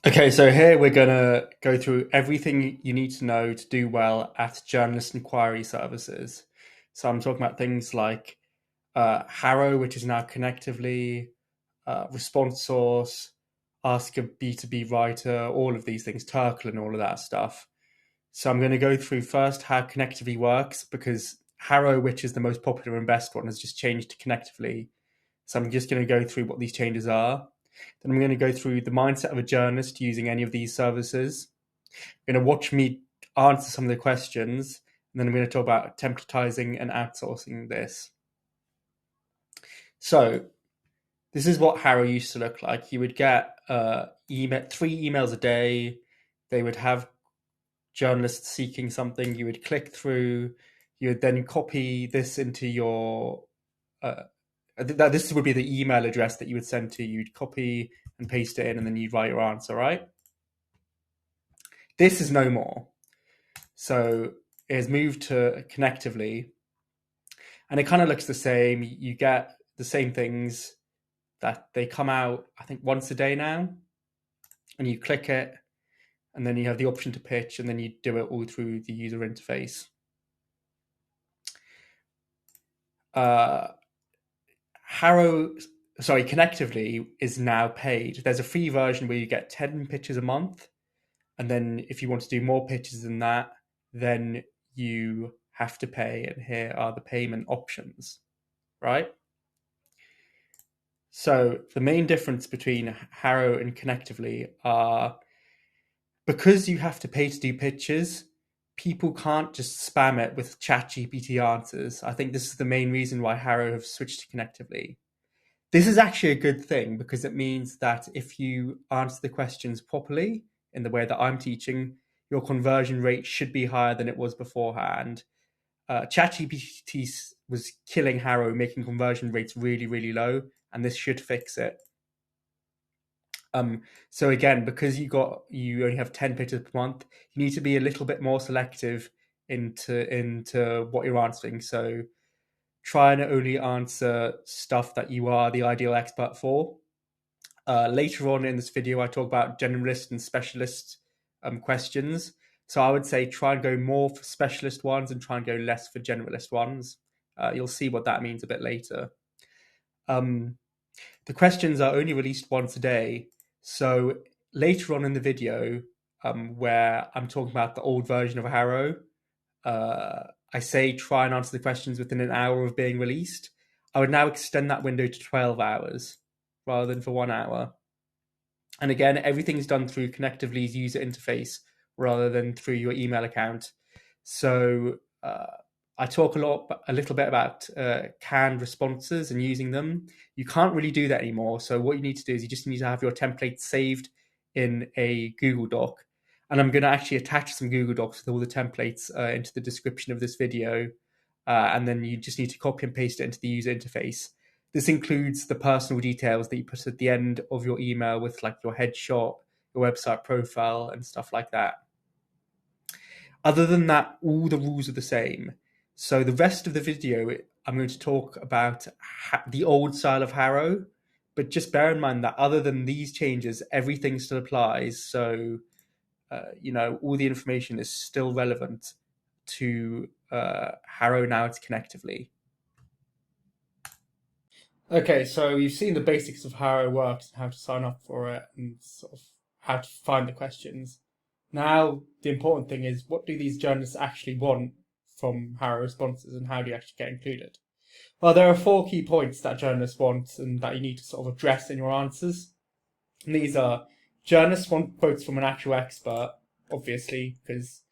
Okay, so here we're going to go through everything you need to know to do well at journalist inquiry services. So I'm talking about things like HARO, which is now Connectively, ResponseSoucre, Ask a B2B Writer, all of these things, Turkle and all of that stuff. So I'm going to go through first how Connectively works because HARO, which is the most popular and best one, has just changed to Connectively. So I'm just going to go through what these changes are. Then I'm going to go through the mindset of a journalist using any of these services. You're going to watch me answer some of the questions, and then I'm going to talk about templatizing and outsourcing this. So this is what HARO used to look like. You would get 3 emails a day. They would have journalists seeking something. You would click through. You would then copy this into your this would be the email address that you would send to. You'd copy and paste it in, and then you'd write your answer, right? This is no more. So it has moved to Connectively, and it kind of looks the same. You get the same things that they come out, I think, once a day now, and you click it, and then you have the option to pitch, and then you do it all through the user interface. Connectively is now paid. There's a free version where you get 10 pitches a month. And then if you want to do more pitches than that, then you have to pay. And here are the payment options, right? So the main difference between HARO and Connectively are because you have to pay to do pitches, people can't just spam it with ChatGPT answers. I think this is the main reason why HARO have switched to Connectively. This is actually a good thing because it means that if you answer the questions properly in the way that I'm teaching, your conversion rate should be higher than it was beforehand. ChatGPT was killing HARO, making conversion rates really, really low, and this should fix it. So again, because you only have 10 pitches per month, you need to be a little bit more selective into what you're answering. So try and only answer stuff that you are the ideal expert for. Later on in this video, I talk about generalist and specialist questions. So I would say try and go more for specialist ones and try and go less for generalist ones. You'll see what that means a bit later. The questions are only released once a day. So later on in the video, where I'm talking about the old version of HARO, I say try and answer the questions within an hour of being released. I would now extend that window to 12 hours rather than for 1 hour. And again, everything's done through Connectively's user interface rather than through your email account. So I talk a little bit about canned responses and using them. You can't really do that anymore. So what you need to do is you just need to have your templates saved in a Google Doc. And I'm going to actually attach some Google Docs with all the templates into the description of this video. And then you just need to copy and paste it into the user interface. This includes the personal details that you put at the end of your email with like your headshot, your website profile, and stuff like that. Other than that, all the rules are the same. So the rest of the video, I'm going to talk about the old style of HARO, but just bear in mind that other than these changes, everything still applies. So, all the information is still relevant to HARO now it's Connectively. Okay, so you've seen the basics of how it works and how to sign up for it and sort of how to find the questions. Now, the important thing is what do these journalists actually want from HARO responses and how do you actually get included? Well, there are 4 key points that journalists want and that you need to sort of address in your answers. And these are journalists want quotes from an actual expert, obviously, because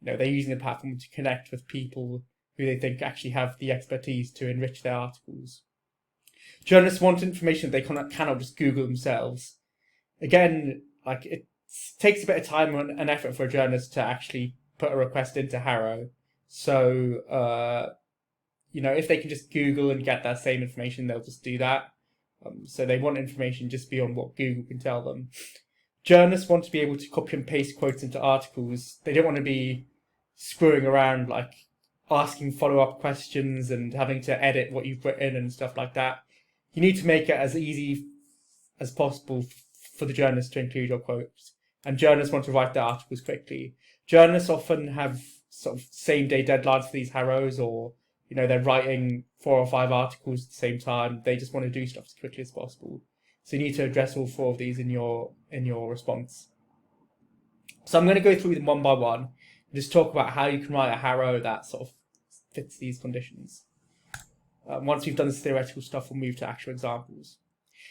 they're using the platform to connect with people who they think actually have the expertise to enrich their articles. Journalists want information that they cannot just Google themselves. Again, like it takes a bit of time and effort for a journalist to actually put a request into HARO. So, if they can just Google and get that same information, they'll just do that. So they want information just beyond what Google can tell them. Journalists want to be able to copy and paste quotes into articles. They don't want to be screwing around, like asking follow-up questions and having to edit what you've written and stuff like that. You need to make it as easy as possible for the journalist to include your quotes. And journalists want to write their articles quickly. Journalists often have sort of same-day deadlines for these HAROs, or they're writing 4 or 5 articles at the same time. They just want to do stuff as quickly as possible. So you need to address all 4 of these in your response. So I'm going to go through them one by one and just talk about how you can write a HARO that sort of fits these conditions. Once we've done this theoretical stuff, we'll move to actual examples.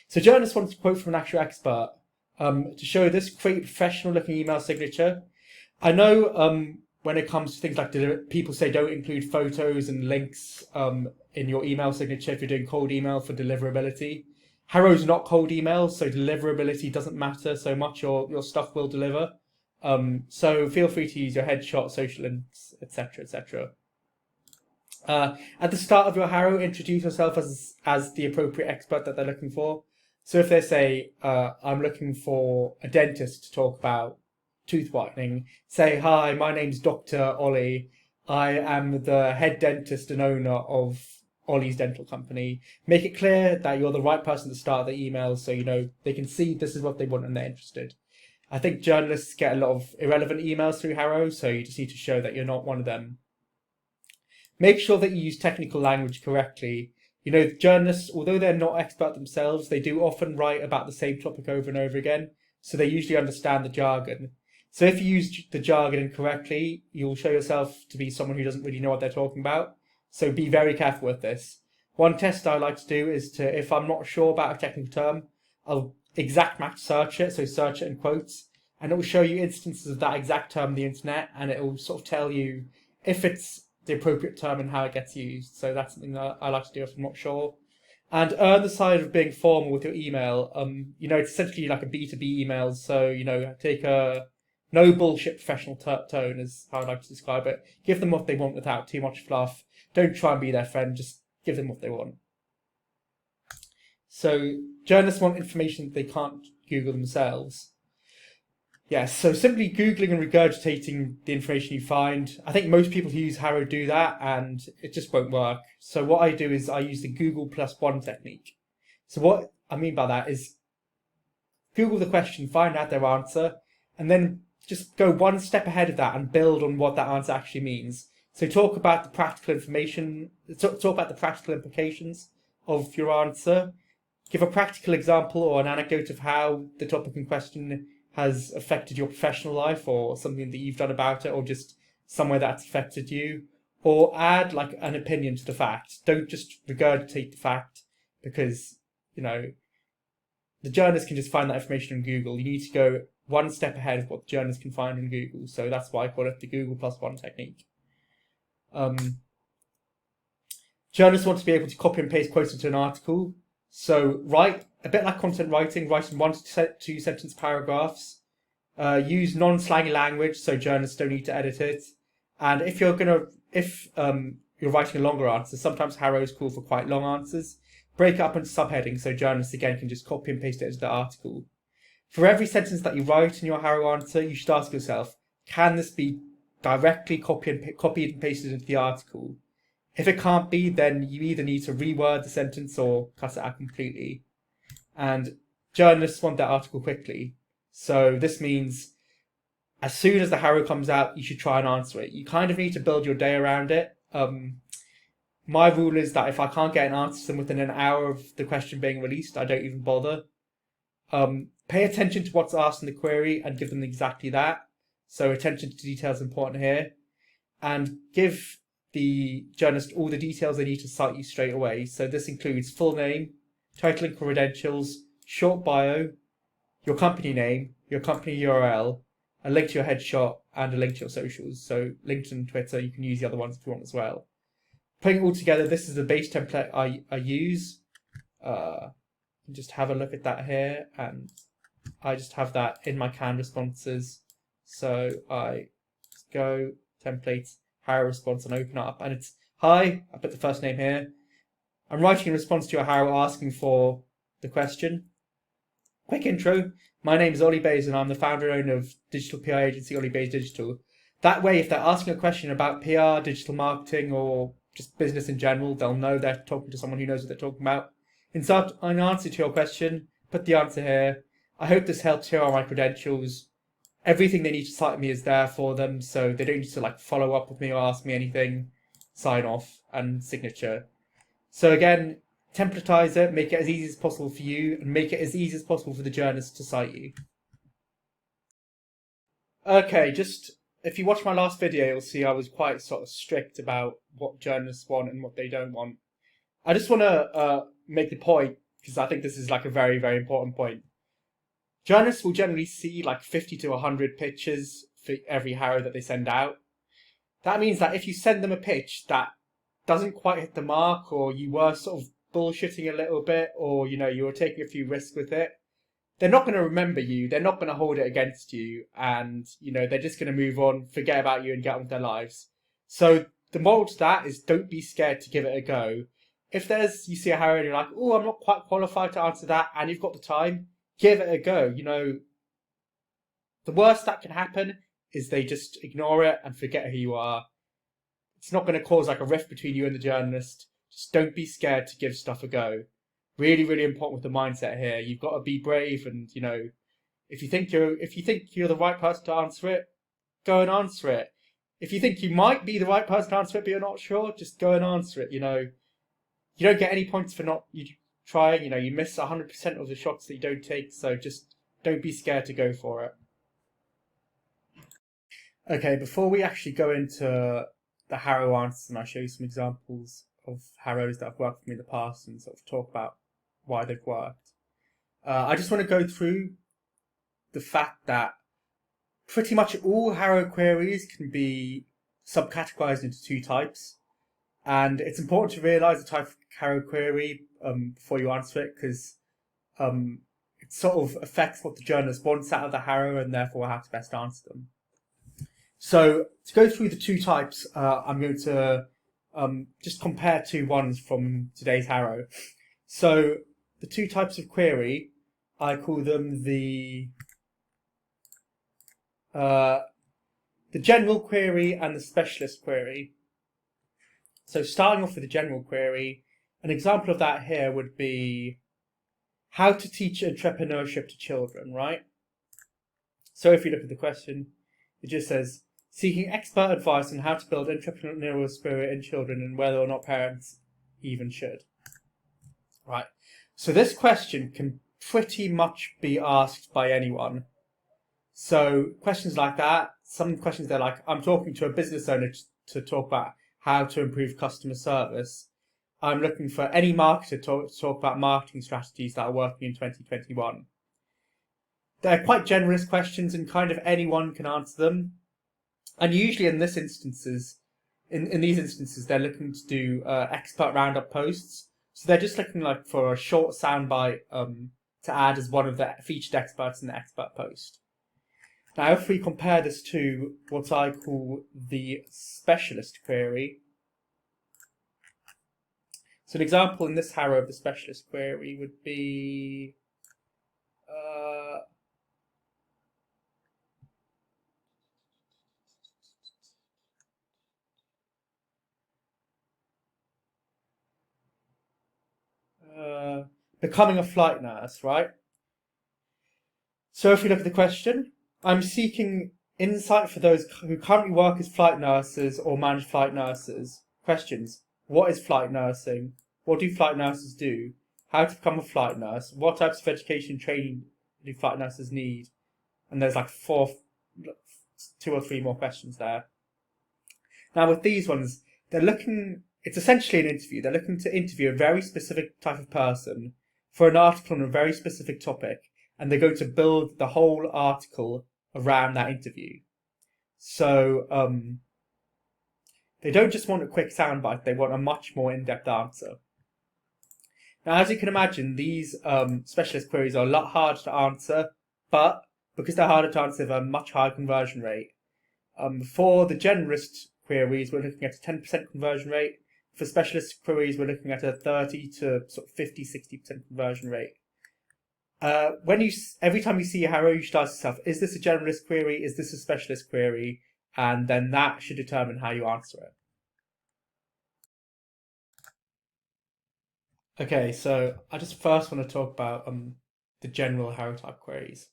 So journalists want to quote from an actual expert. To show this, create a professional-looking email signature. I know when it comes to things like people say don't include photos and links in your email signature if you're doing cold email for deliverability. HARO's not cold email, so deliverability doesn't matter so much. Your stuff will deliver. So feel free to use your headshot, social links, etc., etc. At the start of your HARO, introduce yourself as the appropriate expert that they're looking for. So if they say, I'm looking for a dentist to talk about tooth whitening, say, hi, my name's Dr. Ollie. I am the head dentist and owner of Ollie's Dental Company. Make it clear that you're the right person to start the email so they can see this is what they want and they're interested. I think journalists get a lot of irrelevant emails through HARO, so you just need to show that you're not one of them. Make sure that you use technical language correctly. Journalists, although they're not expert themselves, they do often write about the same topic over and over again, so they usually understand the jargon. So if you use the jargon incorrectly, you'll show yourself to be someone who doesn't really know what they're talking about. So be very careful with this. One test I like to do is if I'm not sure about a technical term, I'll exact match search it, so search it in quotes, and it will show you instances of that exact term on the internet, and it will sort of tell you if it's the appropriate term and how it gets used. So that's something that I like to do if I'm not sure. And err on the side of being formal with your email. It's essentially like a B2B email. So, take a no bullshit professional tone is how I like to describe it. Give them what they want without too much fluff. Don't try and be their friend. Just give them what they want. So journalists want information that they can't Google themselves. Yes, so simply Googling and regurgitating the information you find. I think most people who use HARO do that, and it just won't work. So what I do is I use the Google +1 technique. So what I mean by that is Google the question, find out their answer, and then just go one step ahead of that and build on what that answer actually means. So talk about the practical information, talk about the practical implications of your answer. Give a practical example or an anecdote of how the topic in question has affected your professional life, or something that you've done about it, or just somewhere that's affected you, or add like an opinion to the fact. Don't just regurgitate the fact, because the journalist can just find that information on Google. You need to go one step ahead of what the journalist can find on Google. So that's why I call it the Google +1 technique. Journalists want to be able to copy and paste quotes into an article. So write a bit like content writing, write in 1 to 2 sentence paragraphs. Use non-slangy language, so journalists don't need to edit it. And if you're writing a longer answer, sometimes HAROs call for quite long answers. Break it up into subheadings, so journalists again can just copy and paste it into the article. For every sentence that you write in your HARO answer, you should ask yourself, can this be directly copied and pasted into the article? If it can't be, then you either need to reword the sentence or cut it out completely. And journalists want that article quickly. So this means as soon as the HARO comes out, you should try and answer it. You kind of need to build your day around it. My rule is that if I can't get an answer to them within an hour of the question being released, I don't even bother. Pay attention to what's asked in the query and give them exactly that. So attention to detail is important here. And give the journalist all the details they need to cite you straight away. So this includes full name, title and credentials, short bio, your company name, your company URL, a link to your headshot, and a link to your socials. So LinkedIn, Twitter, you can use the other ones if you want as well. Putting it all together, this is the base template I use. Just have a look at that here, and I just have that in my canned responses. So I just go templates, HARO response, and open it up, and it's hi. I put the first name here. I'm writing in response to your HARO asking for the question. Quick intro. My name is Ollie Bays, and I'm the founder and owner of digital PR agency Ollie Bays Digital. That way, if they're asking a question about PR, digital marketing, or just business in general, they'll know they're talking to someone who knows what they're talking about. In answer to your question, put the answer here, I hope this helps. Here are my credentials. Everything they need to cite me is there for them, so they don't need to like follow up with me or ask me anything. Sign off and signature. So again, templatize it, make it as easy as possible for you, and make it as easy as possible for the journalist to cite you. Okay, just if you watch my last video, you'll see I was quite sort of strict about what journalists want and what they don't want. I just want to make the point, because I think this is like a very, very important point. Journalists will generally see like 50 to 100 pitches for every HARO that they send out. That means that if you send them a pitch that doesn't quite hit the mark, or you were sort of bullshitting a little bit, or you were taking a few risks with it, they're not going to remember you. They're not going to hold it against you, and they're just going to move on, forget about you, and get on with their lives. So the moral to that is don't be scared to give it a go. If you see a HARO and you're like, oh, I'm not quite qualified to answer that, and you've got the time, give it a go. The worst that can happen is they just ignore it and forget who you are. It's not going to cause like a rift between you and the journalist. Just don't be scared to give stuff a go. Really, really important with the mindset here. You've got to be brave, and if you think you're the right person to answer it, go and answer it. If you think you might be the right person to answer it, but you're not sure, just go and answer it. You don't get any points for not trying. You miss 100% of the shots that you don't take. So just don't be scared to go for it. Okay, before we actually go into the HARO answers, and I'll show you some examples of HAROs that have worked for me in the past and sort of talk about why they've worked. I just want to go through the fact that pretty much all HARO queries can be subcategorized into two types. And it's important to realize the type of HARO query before you answer it, because it sort of affects what the journalist wants out of the HARO and therefore how to best answer them. So to go through the two types, I'm going to just compare two ones from today's HARO. So the two types of query, I call them the general query and the specialist query. So starting off with the general query, an example of that here would be how to teach entrepreneurship to children, right? So if you look at the question, it just says, seeking expert advice on how to build entrepreneurial spirit in children and whether or not parents even should. Right. So this question can pretty much be asked by anyone. So questions like that, some questions they're like, I'm talking to a business owner to talk about how to improve customer service. I'm looking for any marketer to talk about marketing strategies that are working in 2021. They're quite generalist questions and kind of anyone can answer them. And usually in these instances, they're looking to do expert roundup posts. So they're just looking like for a short soundbite to add as one of the featured experts in the expert post. Now, if we compare this to what I call the specialist query, so an example in this HARO of the specialist query would be becoming a flight nurse, right? So if we look at the question, I'm seeking insight for those who currently work as flight nurses or manage flight nurses. Questions. What is flight nursing? What do flight nurses do? How to become a flight nurse? What types of education and training do flight nurses need? And there's like two or three more questions there. Now with these ones, it's essentially an interview. They're looking to interview a very specific type of person for an article on a very specific topic, and they're going to build the whole article around that interview. So they don't just want a quick soundbite, they want a much more in-depth answer. Now, as you can imagine, these specialist queries are a lot harder to answer, but because they're harder to answer, they have a much higher conversion rate. For the generalist queries, we're looking at a 10% conversion rate. For specialist queries, we're looking at a 30 to sort of 50, 60% conversion rate. Every time you see a HARO, you should ask yourself, is this a generalist query? Is this a specialist query? And then that should determine how you answer it. Okay, so I just first want to talk about the general HARO type queries.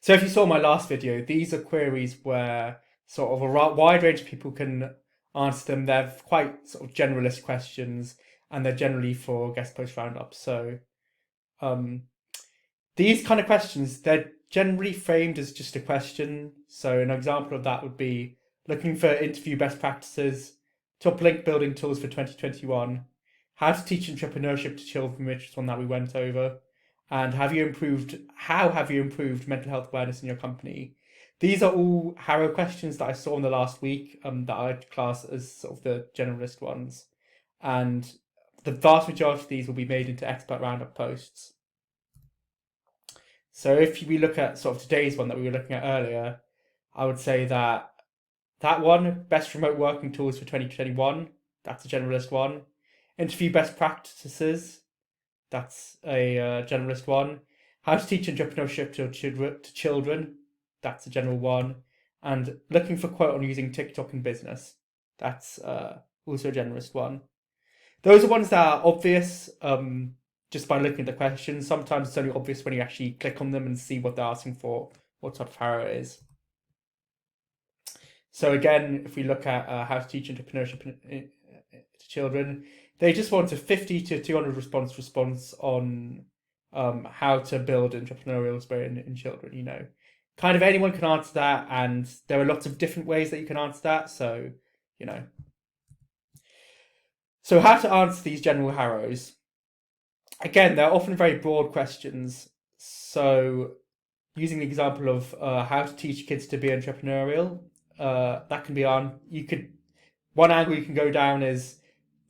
So if you saw my last video, these are queries where sort of a wide range of people can answer them. They're quite sort of generalist questions, and they're generally for guest post roundups. So these kind of questions, they're generally framed as just a question. So an example of that would be looking for interview best practices, top link building tools for 2021, how to teach entrepreneurship to children, which is one that we went over, and how have you improved mental health awareness in your company? These are all HARO questions that I saw in the last week that I'd class as sort of the generalist ones. And the vast majority of these will be made into expert roundup posts. So if we look at sort of today's one that we were looking at earlier, I would say that one, best remote working tools for 2021, that's a generalist one. Interview best practices, that's a generalist one. How to teach entrepreneurship to children, that's a general one. And looking for quote on using TikTok in business, that's also a generalist one. Those are ones that are obvious just by looking at the questions. Sometimes it's only obvious when you actually click on them and see what they're asking for, what type of HARO it is. So again, if we look at how to teach entrepreneurship to children, they just want a 50 to 200 response on how to build entrepreneurial spirit in children. You know, kind of anyone can answer that, and there are lots of different ways that you can answer that. So, you know. So how to answer these general HAROs? Again, they're often very broad questions. So using the example of how to teach kids to be entrepreneurial, that can be one angle you can go down is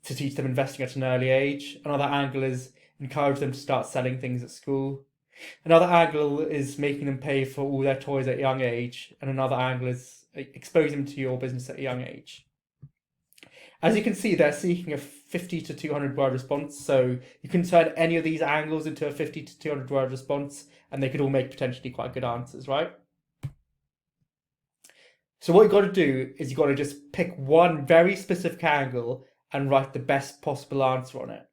to teach them investing at an early age. Another angle is encourage them to start selling things at school. Another angle is making them pay for all their toys at a young age. And another angle is exposing them to your business at a young age. As you can see, they're seeking a 50 to 200 word response. So you can turn any of these angles into a 50 to 200 word response, and they could all make potentially quite good answers, right? So what you've got to do is you've got to just pick one very specific angle and write the best possible answer on it.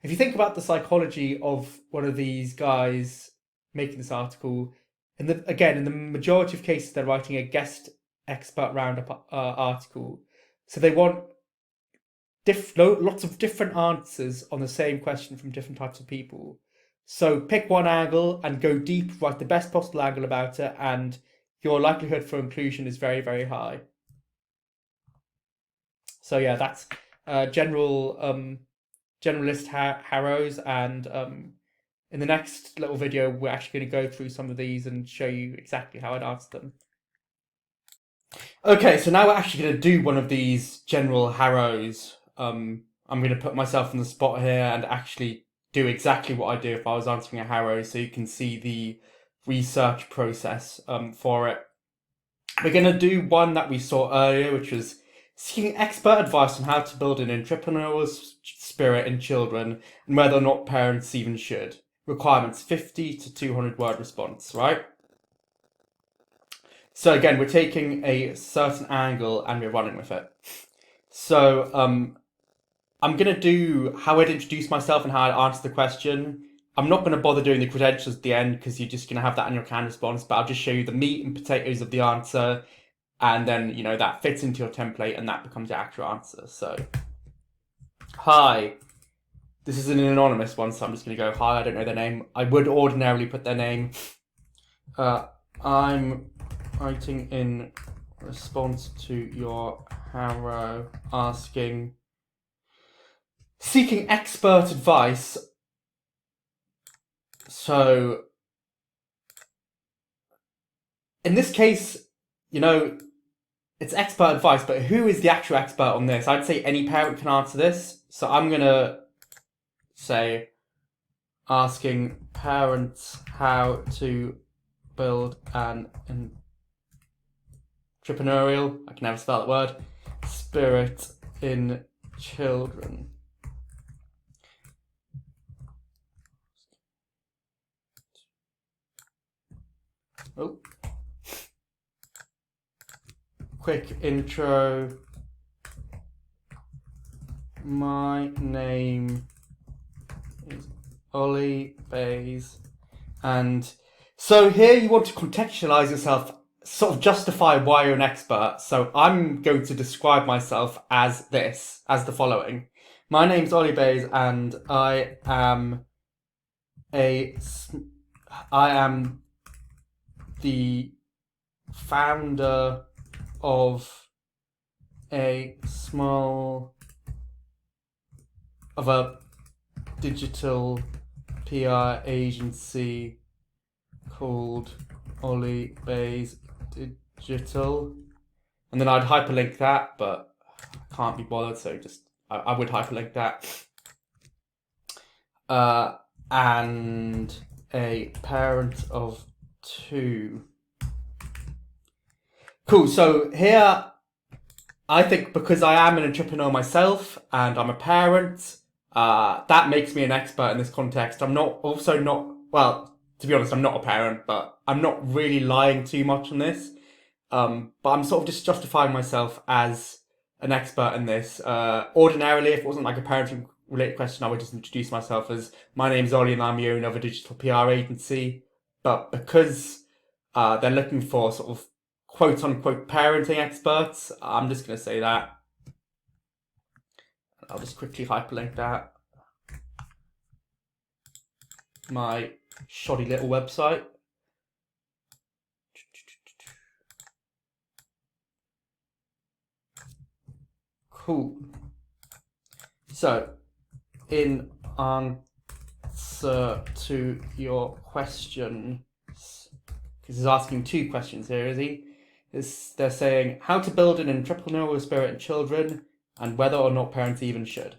If you think about the psychology of one of these guys making this article, in the majority of cases, they're writing a guest expert roundup article. So they want lots of different answers on the same question from different types of people. So pick one angle and go deep, write the best possible angle about it, and your likelihood for inclusion is very, very high. So yeah, that's generalist HAROs, and in the next little video, we're actually going to go through some of these and show you exactly how I'd answer them. Okay, so now we're actually going to do one of these general HAROs. I'm going to put myself on the spot here and actually do exactly what I do if I was answering a HARO, so you can see the research process for it. We're going to do one that we saw earlier, which was seeking expert advice on how to build an entrepreneurial spirit in children and whether or not parents even should. Requirements 50 to 200 word response, right? So again, we're taking a certain angle and we're running with it. So I'm going to do how I'd introduce myself and how I'd answer the question. I'm not going to bother doing the credentials at the end because you're just going to have that in your canned response, but I'll just show you the meat and potatoes of the answer, and then, you know, that fits into your template and that becomes your actual answer. So, hi. This is an anonymous one, so I'm just going to go, hi, I don't know their name. I would ordinarily put their name. I'm writing in response to your HARO seeking expert advice. So in this case, you know, it's expert advice, but who is the actual expert on this? I'd say any parent can answer this. So I'm going to say asking parents how to build an entrepreneurial, I can never spell that word, spirit in children. Oh. Quick intro. My name is Ollie Bays, And so here you want to contextualize yourself, sort of justify why you're an expert. So I'm going to describe myself as the following. My name's Ollie Bays, and I am the founder of a digital PR agency called Ollie Bays Digital. And then I'd hyperlink that, but I can't be bothered, so I would hyperlink that. And a parent of 2. Cool, so here, I think because I am an entrepreneur myself and I'm a parent, that makes me an expert in this context. I'm not, well, to be honest, I'm not a parent, but I'm not really lying too much on this. But I'm sort of just justifying myself as an expert in this. Ordinarily, if it wasn't like a parenting related question, I would just introduce myself as, my name's Ollie and I'm the owner of a digital PR agency. But because they're looking for sort of quote unquote parenting experts, I'm just going to say that. I'll just quickly hyperlink that. My shoddy little website. Cool. So, in answer to your question, because he's asking 2 questions here, is he? They're saying how to build an entrepreneurial spirit in children and whether or not parents even should.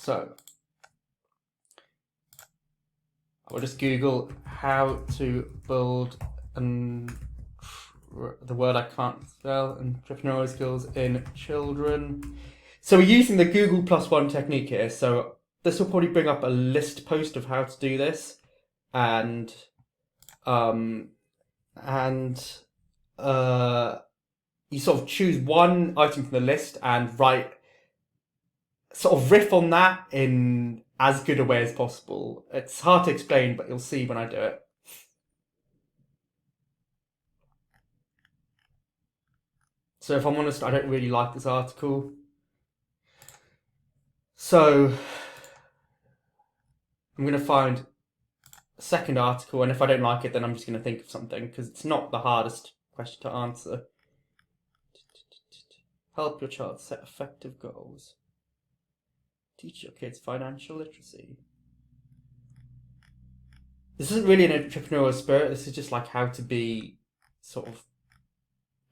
So, I will just Google how to build the word I can't spell, entrepreneurial skills in children. So we're using the Google +1 technique here. So this will probably bring up a list post of how to do this, and you sort of choose one item from the list and write, sort of riff on that in as good a way as possible. It's hard to explain, but you'll see when I do it. So if I'm honest, I don't really like this article. So I'm going to find a second article, and if I don't like it, then I'm just going to think of something, because it's not the hardest question to answer. Help your child set effective goals. Teach your kids financial literacy. This isn't really an entrepreneurial spirit. This is just like how to be sort of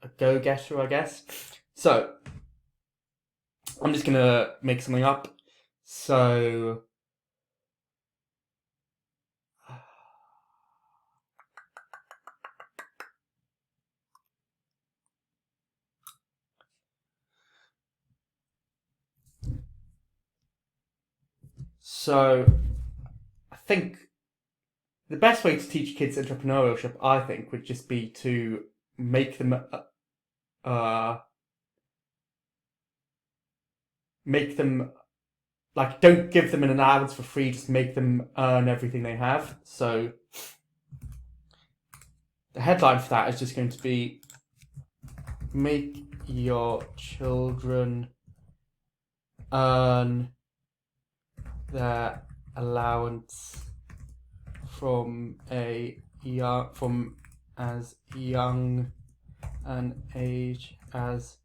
a go-getter, I guess. So I'm just going to make something up. So I think the best way to teach kids entrepreneurship, I think, would just be to make them like, don't give them an allowance for free, just make them earn everything they have. So the headline for that is just going to be, make your children earn their allowance from as young an age as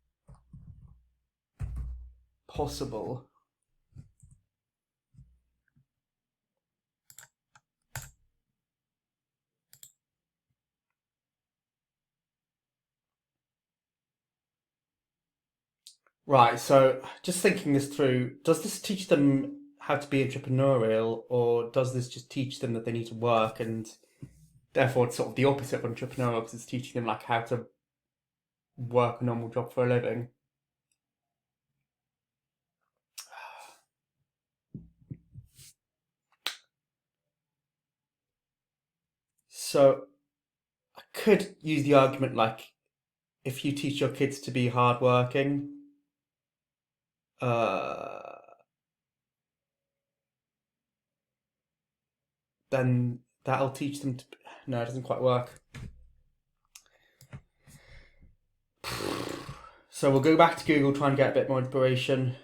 possible. Right, so just thinking this through, does this teach them how to be entrepreneurial, or does this just teach them that they need to work, and therefore it's sort of the opposite of entrepreneurial, because it's teaching them like how to work a normal job for a living? So I could use the argument like, if you teach your kids to be hardworking, then That'll teach them to... No, it doesn't quite work. So we'll go back to Google, try and get a bit more inspiration.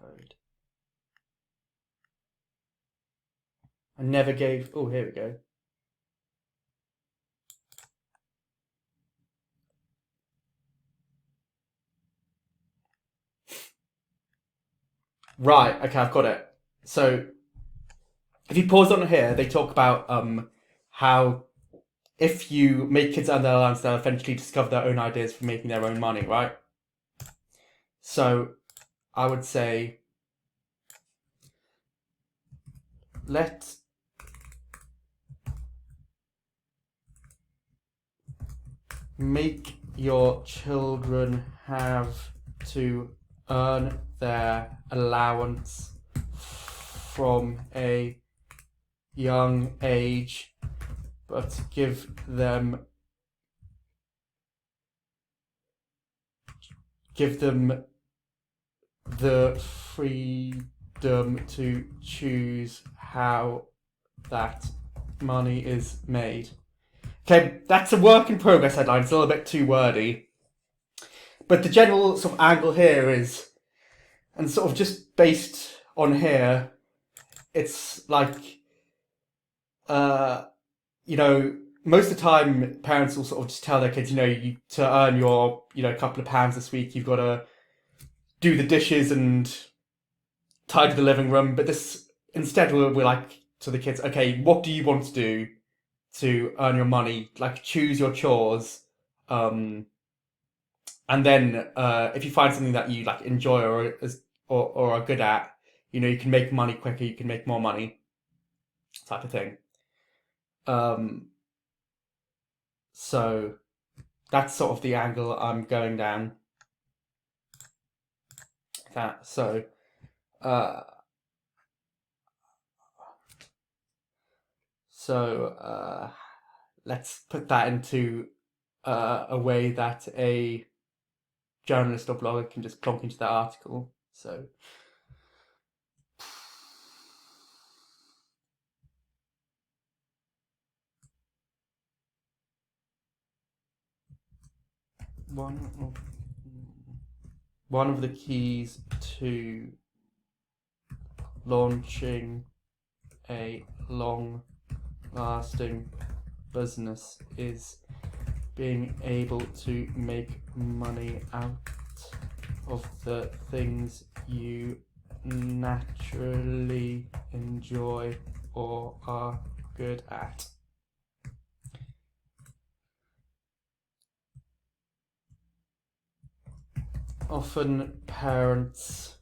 Code. I never gave... Oh, here we go. Right, okay, I've got it. So if you pause on here, they talk about how if you make kids earn their allowance, they'll eventually discover their own ideas for making their own money, right? So I would say let make your children have to earn their allowance from a young age, but give them the freedom to choose how that money is made. Okay, that's a work in progress headline. It's a little bit too wordy. But the general sort of angle here is, and sort of just based on here, it's like, most of the time parents will sort of just tell their kids, you to earn your, couple of pounds this week, you've got to do the dishes and tidy the living room. But this, instead, we're like to the kids, okay, what do you want to do to earn your money? Like, choose your chores. And then if you find something that you like enjoy or are good at, you can make money quicker, you can make more money, type of thing. So that's sort of the angle I'm going down. Let's put that into a way that a journalist or blogger can just plonk into that article. So one of the keys to launching a long-lasting business is being able to make money out of the things you naturally enjoy or are good at. Often parents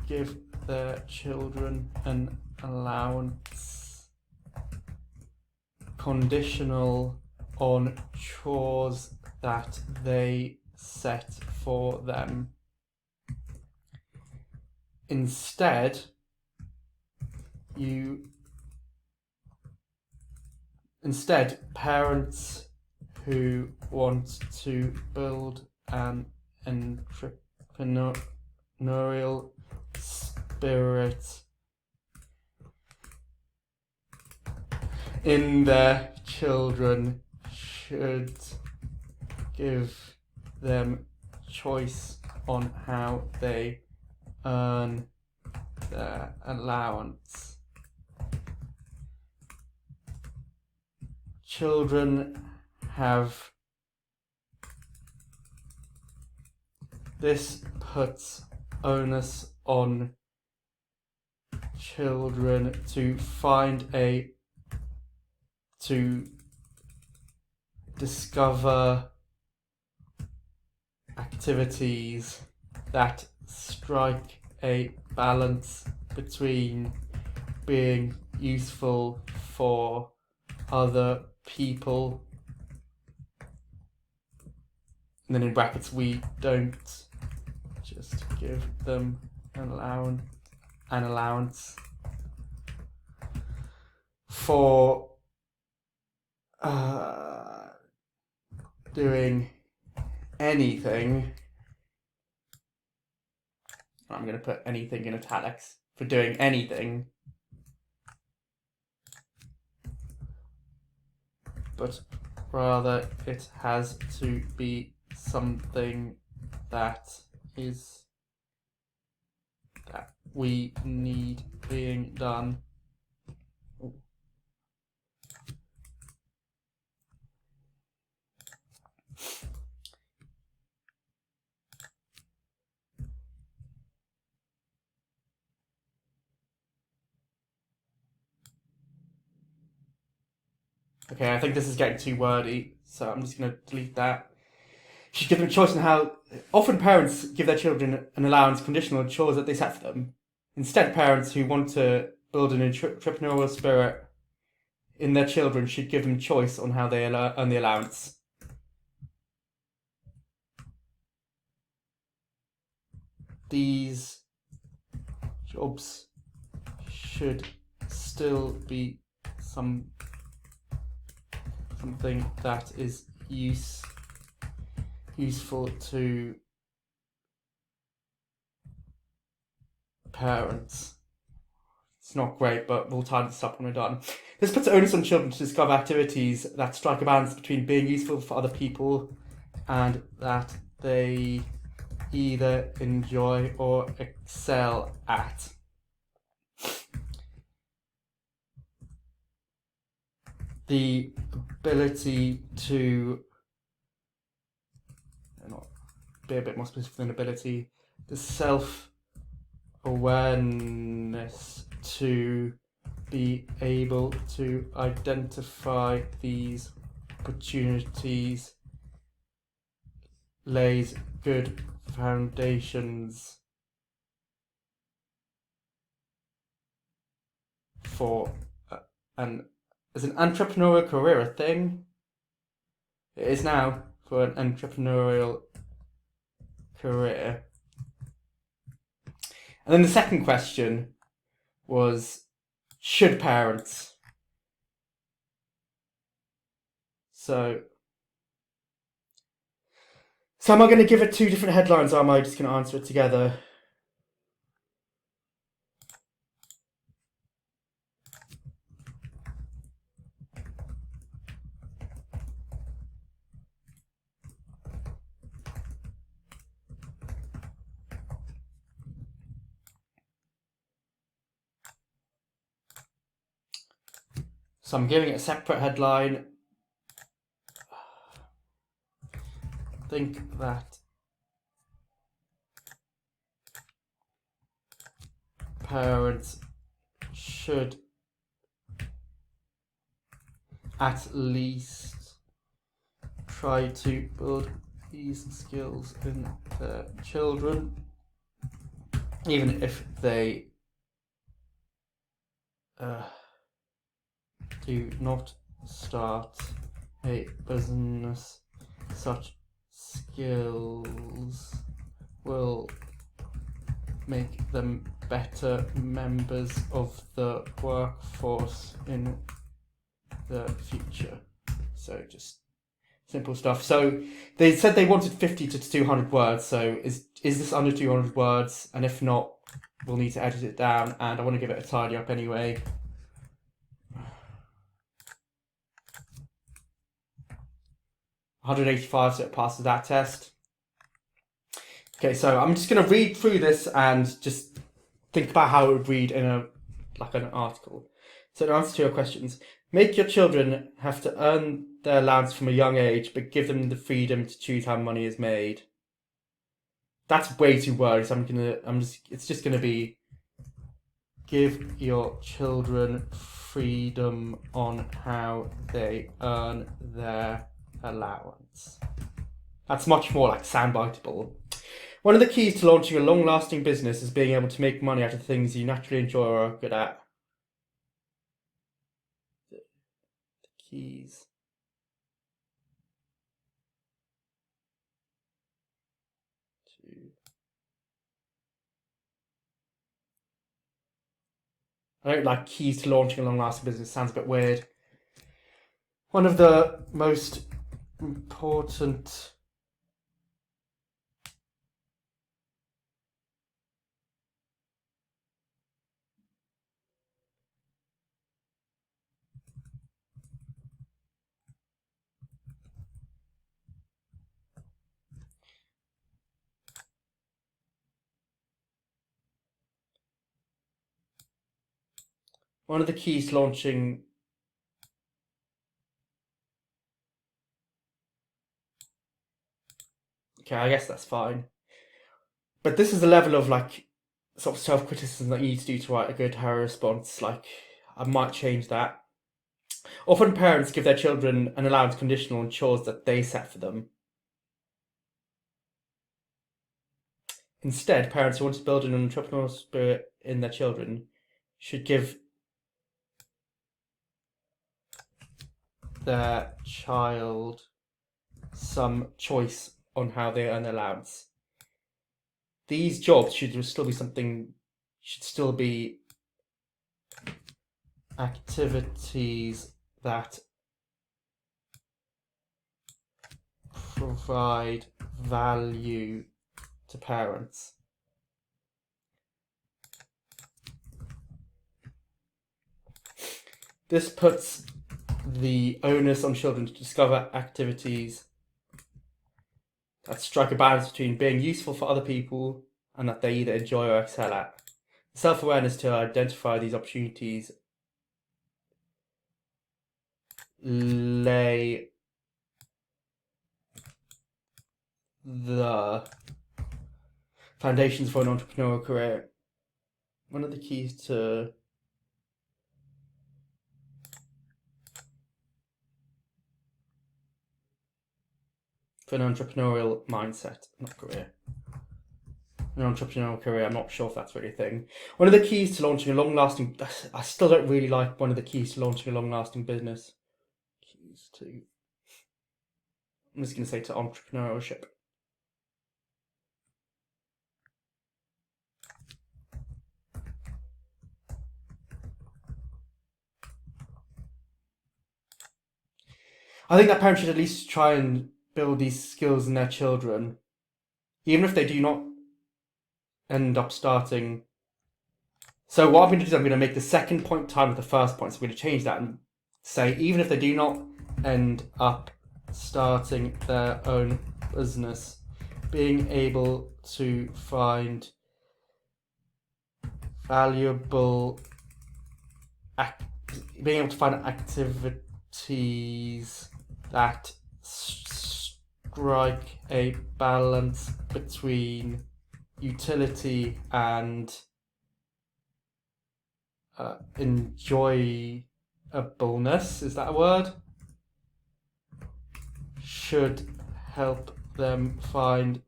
give their children an allowance conditional on chores that they set for them. Instead, parents who want to build an entrepreneurial spirit in their children should give them choice on how they earn their allowance. This puts onus on children to discover activities that strike a balance between being useful for other people, and then in brackets, we don't just give them an allowance for doing anything I'm going to put anything in italics for doing anything. But rather it has to be something that we need being done. Okay, I think this is getting too wordy, so I'm just going to delete that. Should give them a choice on how. Often parents give their children an allowance conditional on chores that they set for them. Instead, parents who want to build an entrepreneurial spirit in their children should give them choice on how they earn the allowance. These jobs should still be something that is useful to parents. It's not great, but we'll tidy this up when we're done. This puts onus on children to discover activities that strike a balance between being useful for other people and that they either enjoy or excel at. The ability to be a bit more specific than ability, the self-awareness to be able to identify these opportunities lays good foundations for is an entrepreneurial career a thing? It is now for an entrepreneurial career. And then the second question was, should parents? So am I going to give it two different headlines, or am I just going to answer it together? So I'm giving it a separate headline. Think that parents should at least try to build these skills in their children, even if they do not start a business. Such skills will make them better members of the workforce in the future. So just simple stuff. So they said they wanted 50 to 200 words. So is this under 200 words? And if not, we'll need to edit it down. And I want to give it a tidy up anyway. 185, so it passes that test. Okay, so I'm just going to read through this and just think about how it would read in an article. So in answer to your questions, make your children have to earn their allowance from a young age, but give them the freedom to choose how money is made. That's way too wordy, so it's just gonna be, give your children freedom on how they earn their allowance. That's much more like soundbiteable. One of the keys to launching a long-lasting business is being able to make money out of things you naturally enjoy or are good at. The keys. I don't like keys to launching a long-lasting business. Sounds a bit weird. One of the most important One of the keys to launching... Okay, I guess that's fine. But this is a level of like sort of self-criticism that you need to do to write a good HARO response. Like, I might change that. Often parents give their children an allowance conditional on chores that they set for them. Instead, parents who want to build an entrepreneurial spirit in their children should give their child some choice on how they earn their allowance. These jobs should still be activities that provide value to parents. This puts the onus on children to discover activities that strike a balance between being useful for other people and that they either enjoy or excel at. Self-awareness to identify these opportunities lay the foundations for an entrepreneurial career. One of the keys to an entrepreneurial mindset, not career. An entrepreneurial career, I'm not sure if that's really a thing. One of the keys to launching a long-lasting... I still don't really like one of the keys to launching a long-lasting business. Keys to... I'm just going to say to entrepreneurship. I think that parents should at least try and build these skills in their children, even if they do not end up starting. So what I'm going to do is I'm going to make the second point time with the first point. So I'm going to change that and say, even if they do not end up starting their own business, being able to find activities that strike a balance between utility and enjoyableness, is that a word? Should help them find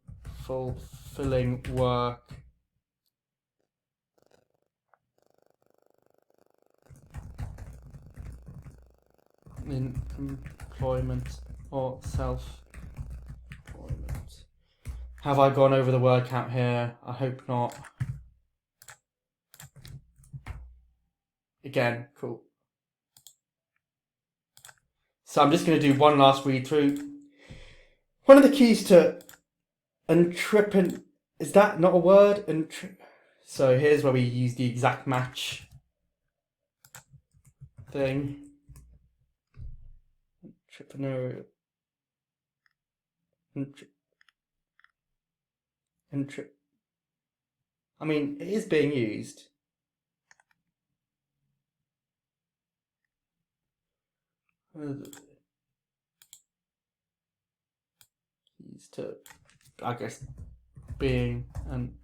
fulfilling work in employment or self-employment. Have I gone over the word count here? I hope not. Again, cool. So I'm just going to do one last read through. One of the keys to entrepreneur... Is that not a word? So here's where we use the exact match thing. Entrepreneurial. I mean, it is being used. Keys to, I guess, being an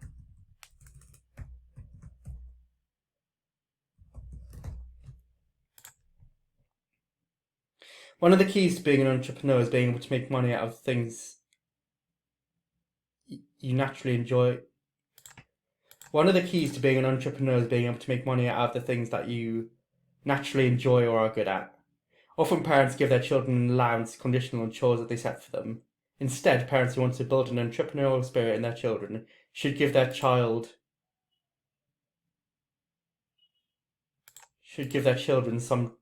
one of the keys to being an entrepreneur is being able to make money out of things you naturally enjoy. One of the keys to being an entrepreneur is being able to make money out of the things that you naturally enjoy or are good at. Often parents give their children an allowance conditional on chores that they set for them. Instead, parents who want to build an entrepreneurial spirit in their children should give their children some...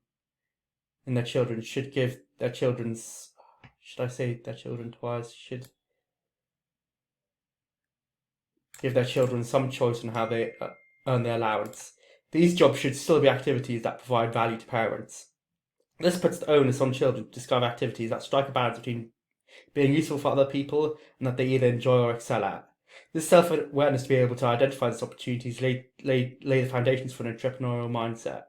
And their children should give their children's... Should I say their children twice? Should give their children some choice on how they earn their allowance. These jobs should still be activities that provide value to parents. This puts the onus on children to discover activities that strike a balance between being useful for other people and that they either enjoy or excel at. This self-awareness to be able to identify these opportunities lay the foundations for an entrepreneurial mindset.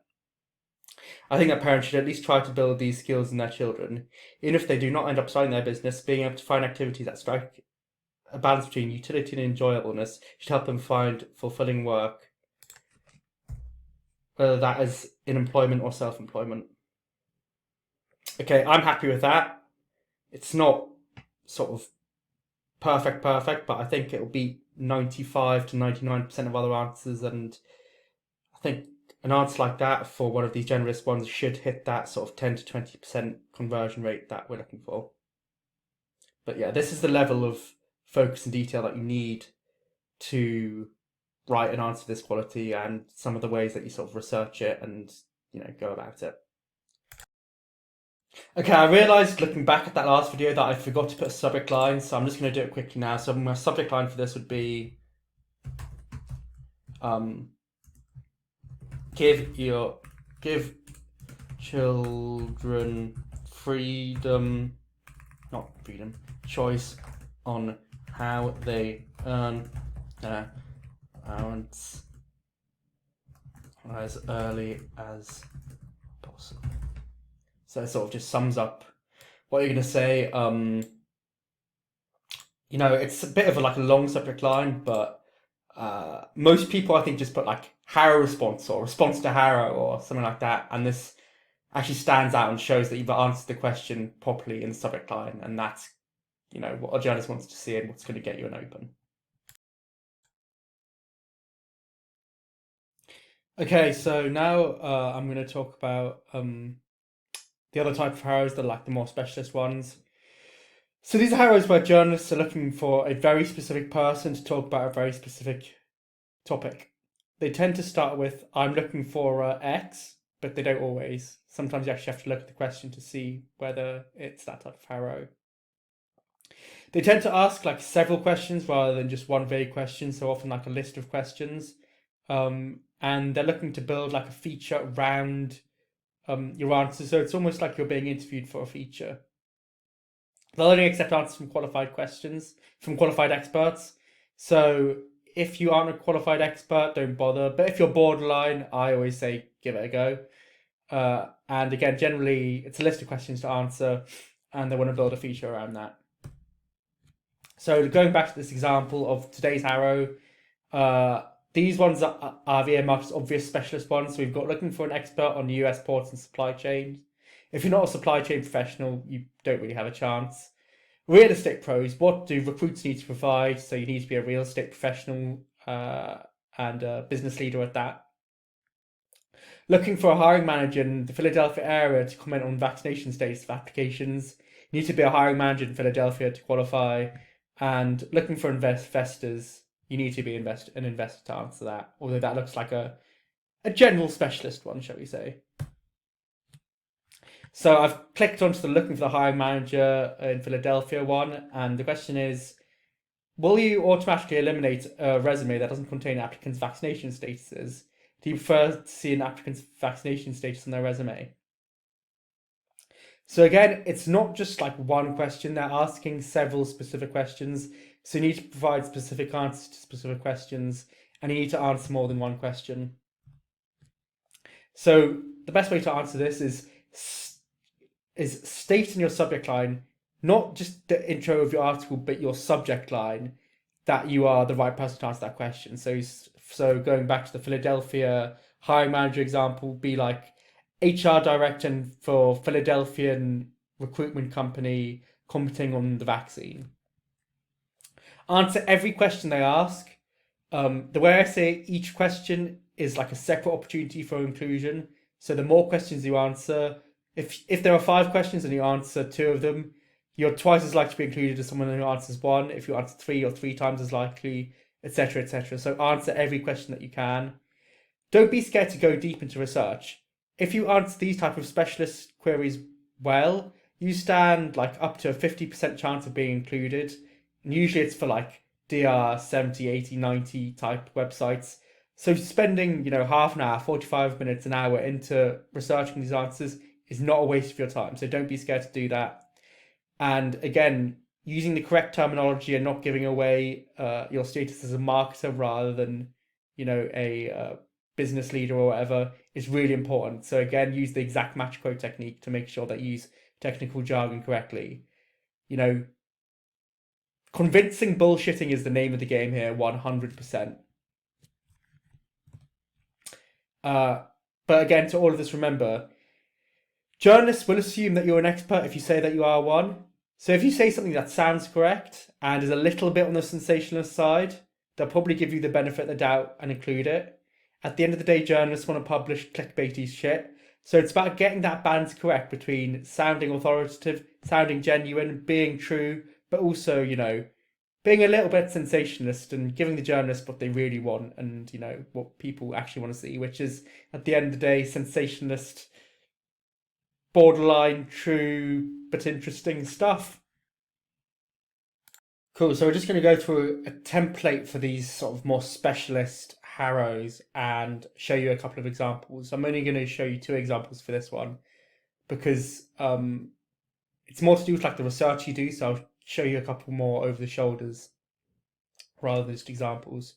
I think that parents should at least try to build these skills in their children. Even if they do not end up starting their business, being able to find activities that strike a balance between utility and enjoyableness should help them find fulfilling work, whether that is in employment or self-employment. Okay, I'm happy with that. It's not sort of perfect, but I think it'll beat 95 to 99% of other answers, and I think an answer like that for one of these generalist ones should hit that sort of 10 to 20% conversion rate that we're looking for. But yeah, this is the level of focus and detail that you need to write an answer of this quality, and some of the ways that you sort of research it and go about it. Okay, I realised looking back at that last video that I forgot to put a subject line, so I'm just going to do it quickly now. So my subject line for this would be give children choice on how they earn their allowance as early as possible. So it sort of just sums up what you're going to say. It's a bit of a long subject line, but most people I think just put like HARO response or response to HARO or something like that, and this actually stands out and shows that you've answered the question properly in the subject line, and that's what a journalist wants to see and what's going to get you an open. Okay, so now I'm going to talk about the other type of HAROs that are like the more specialist ones. So these are HAROs where journalists are looking for a very specific person to talk about a very specific topic. They tend to start with, I'm looking for X, but they don't always. Sometimes you actually have to look at the question to see whether it's that type of HARO. They tend to ask like several questions rather than just one vague question, so often like a list of questions. And they're looking to build like a feature around your answer, so it's almost like you're being interviewed for a feature. They'll only accept answers from qualified experts. So if you aren't a qualified expert, don't bother. But if you're borderline, I always say give it a go. And again, generally, it's a list of questions to answer, and they want to build a feature around that. So going back to this example of today's HARO, these ones are the earmarked as obvious specialist ones. So we've got looking for an expert on US ports and supply chains. If you're not a supply chain professional, you don't really have a chance. Real estate pros, what do recruits need to provide? So you need to be a real estate professional and a business leader at that. Looking for a hiring manager in the Philadelphia area to comment on vaccination status of applications. You need to be a hiring manager in Philadelphia to qualify. And looking for investors, you need to be an investor to answer that. Although that looks like a general specialist one, shall we say. So I've clicked onto the looking for the hiring manager in Philadelphia one, and the question is, will you automatically eliminate a resume that doesn't contain applicants' vaccination statuses? Do you prefer to see an applicant's vaccination status on their resume? So again, it's not just like one question, they're asking several specific questions. So you need to provide specific answers to specific questions, and you need to answer more than one question. So the best way to answer this is state in your subject line, not just the intro of your article, but your subject line, that you are the right person to answer that question. So going back to the Philadelphia hiring manager example, be like HR director for Philadelphian recruitment company commenting on the vaccine. Answer every question they ask. The way I say each question is like a separate opportunity for inclusion. So the more questions you answer, if there are 5 questions and you answer 2 of them, you're twice as likely to be included as someone who answers 1. If you answer 3, you're 3 times as likely, etc., etc. So answer every question that you can. Don't be scared to go deep into research. If you answer these type of specialist queries well, you stand like up to a 50% chance of being included. And usually it's for like DR 70, 80, 90 type websites. So spending, half an hour, 45 minutes, an hour into researching these answers is not a waste of your time. So don't be scared to do that. And again, using the correct terminology and not giving away your status as a marketer rather than, a business leader or whatever is really important. So again, use the exact match quote technique to make sure that you use technical jargon correctly. You know, convincing bullshitting is the name of the game here, 100%. But again, to all of this, remember, journalists will assume that you're an expert if you say that you are one. So if you say something that sounds correct and is a little bit on the sensationalist side, they'll probably give you the benefit of the doubt and include it. At the end of the day, journalists want to publish clickbaity shit. So it's about getting that balance correct between sounding authoritative, sounding genuine, being true, but also, you know, being a little bit sensationalist and giving the journalists what they really want and, you know, what people actually want to see, which is, at the end of the day, sensationalist, borderline true but interesting stuff. Cool, so we're just going to go through a template for these sort of more specialist HAROs and show you a couple of examples. I'm only going to show you 2 examples for this one because it's more to do with like the research you do, so I'll show you a couple more over the shoulders rather than just examples.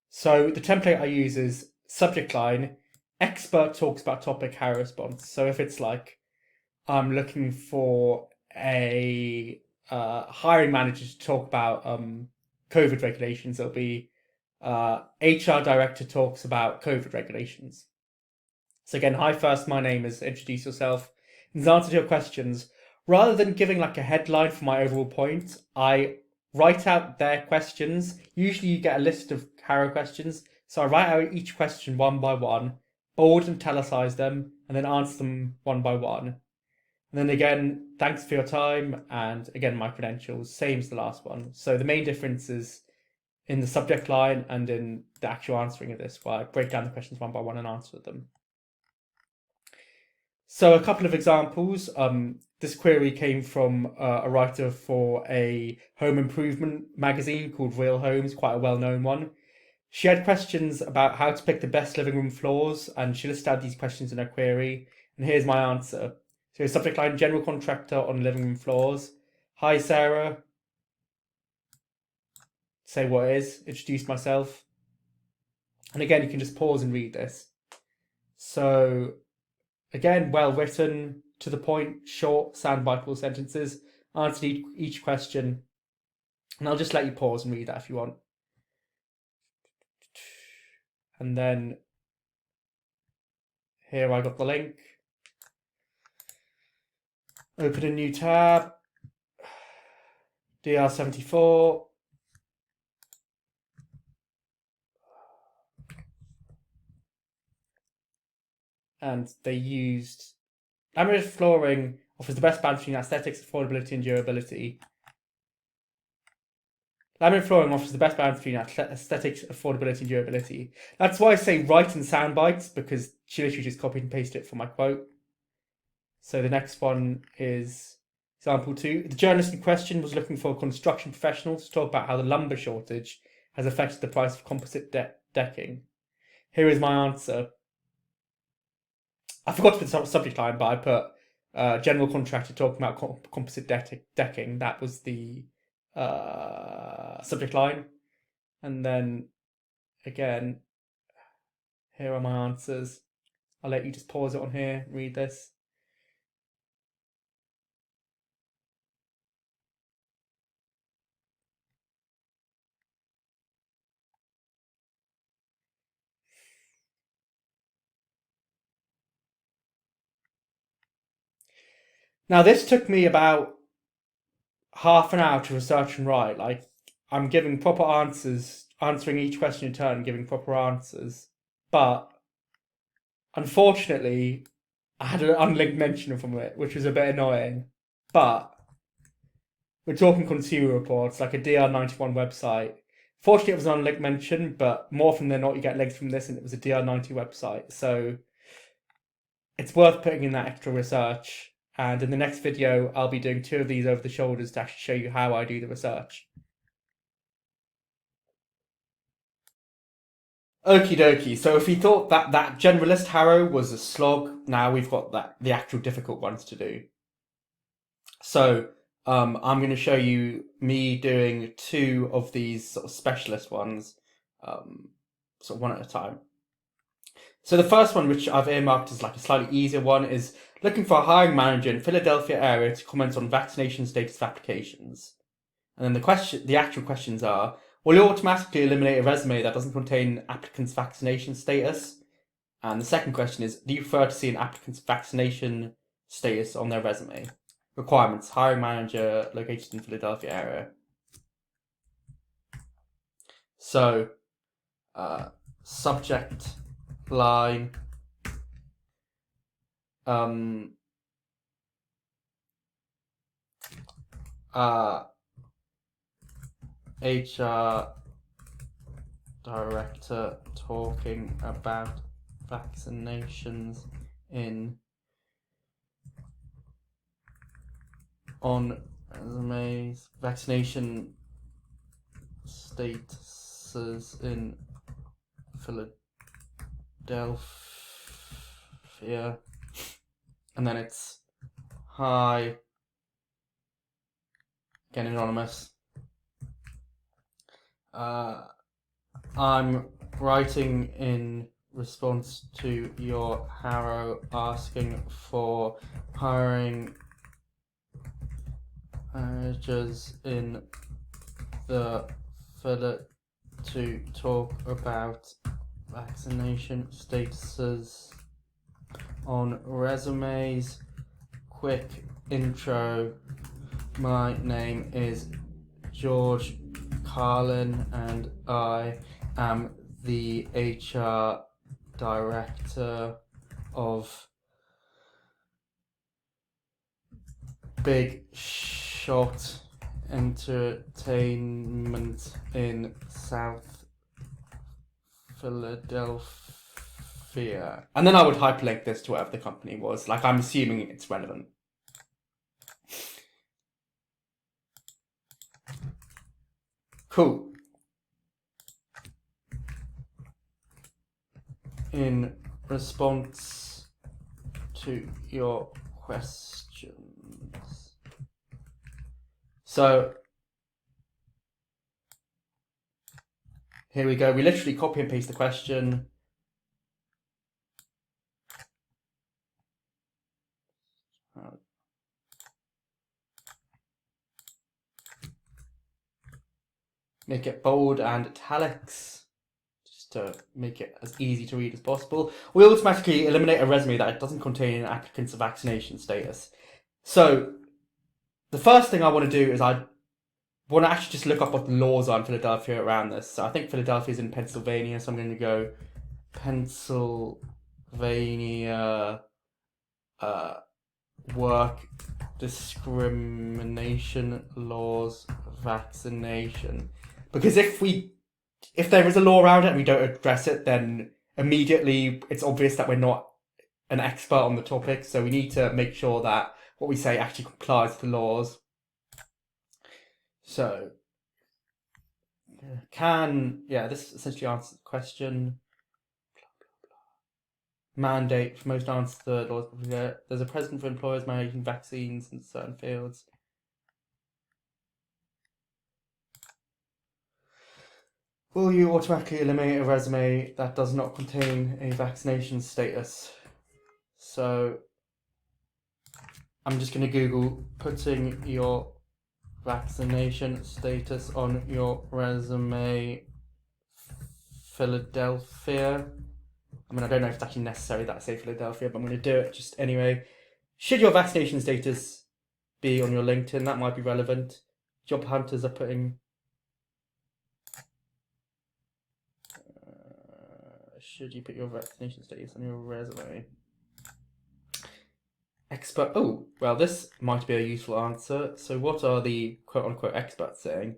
So the template I use is subject line, expert talks about topic, HARO response. So if it's like, I'm looking for a hiring manager to talk about COVID regulations, it'll be HR director talks about COVID regulations. So again, hi first, my name is, introduce yourself. And to answer your questions, rather than giving like a headline for my overall point, I write out their questions. Usually you get a list of HARO questions. So I write out each question one by one, bold and italicize them, and then answer them one by one. And then again, thanks for your time, and again, my credentials, same as the last one. So the main difference is in the subject line and in the actual answering of this, where I break down the questions one by one and answer them. So a couple of examples. This query came from a writer for a home improvement magazine called Real Homes, quite a well-known one. She had questions about how to pick the best living room floors, and she listed out these questions in her query. And here's my answer. So subject line, general contractor on living room floors. Hi, Sarah. Say what it is, introduce myself. And again, you can just pause and read this. So again, well written, to the point, short, soundbiteable sentences. Answered each question. And I'll just let you pause and read that if you want. And then here I got the link. Open a new tab. DR74. And they used laminate flooring offers the best balance between aesthetics, affordability, and durability. Laminate flooring offers the best balance between aesthetics, affordability, and durability. That's why I say write in sound bites, because she literally just copied and pasted it for my quote. So the next one is example 2. The journalist in question was looking for a construction professional to talk about how the lumber shortage has affected the price of composite decking. Here is my answer. I forgot to put the subject line, but I put general contractor talking about composite decking. That was the subject line. And then again, here are my answers. I'll let you just pause it on here, read this. Now, this took me about half an hour to research and write. Like, I'm giving proper answers, answering each question in turn, giving proper answers. But unfortunately, I had an unlinked mention from it, which was a bit annoying. But we're talking consumer reports, like a DR91 website. Fortunately, it was an unlinked mention, but more often than not, you get links from this, and it was a DR90 website. So it's worth putting in that extra research. And in the next video, I'll be doing 2 of these over the shoulders to actually show you how I do the research. Okie dokie. So if you thought that generalist HARO was a slog, now we've got the actual difficult ones to do. So I'm going to show you me doing 2 of these sort of specialist ones, sort of one at a time. So the first one, which I've earmarked as like a slightly easier one, is looking for a hiring manager in Philadelphia area to comment on vaccination status of applications. And then the actual questions are: will you automatically eliminate a resume that doesn't contain applicant's vaccination status? And the second question is: do you prefer to see an applicant's vaccination status on their resume? Requirements: hiring manager located in Philadelphia area. So, subject line, HR director talking about vaccinations on resumes, vaccination statuses in Philadelphia, and then it's hi, again anonymous. I'm writing in response to your HARO asking for hiring managers in the Philly to talk about vaccination statuses on resumes. Quick intro. My name is George Carlin and I am the HR director of Big Shot Entertainment in South Philadelphia. And then I would hyperlink this to whatever the company was. Like, I'm assuming it's relevant. Cool. In response to your questions. So here we go. We literally copy and paste the question. Make it bold and italics, just to make it as easy to read as possible. We automatically eliminate a resume that doesn't contain an applicant's vaccination status. So the first thing I want to do is I want to actually just look up what the laws are in Philadelphia around this. So I think Philadelphia is in Pennsylvania, so I'm going to go Pennsylvania work discrimination laws vaccination. Because if there is a law around it and we don't address it, then immediately it's obvious that we're not an expert on the topic. So we need to make sure that what we say actually complies with the laws. So, this essentially answers the question. Mandate for most answers the laws. There's a precedent for employers mandating vaccines in certain fields. Will you automatically eliminate a resume that does not contain a vaccination status? So I'm just going to Google putting your vaccination status on your resume, Philadelphia. I mean, I don't know if it's actually necessary that I say Philadelphia, but I'm going to do it just anyway. Should your vaccination status be on your LinkedIn? That might be relevant. Job hunters are putting... should you put your vaccination status on your resume? Expert... Oh, well, this might be a useful answer. So what are the quote-unquote experts saying?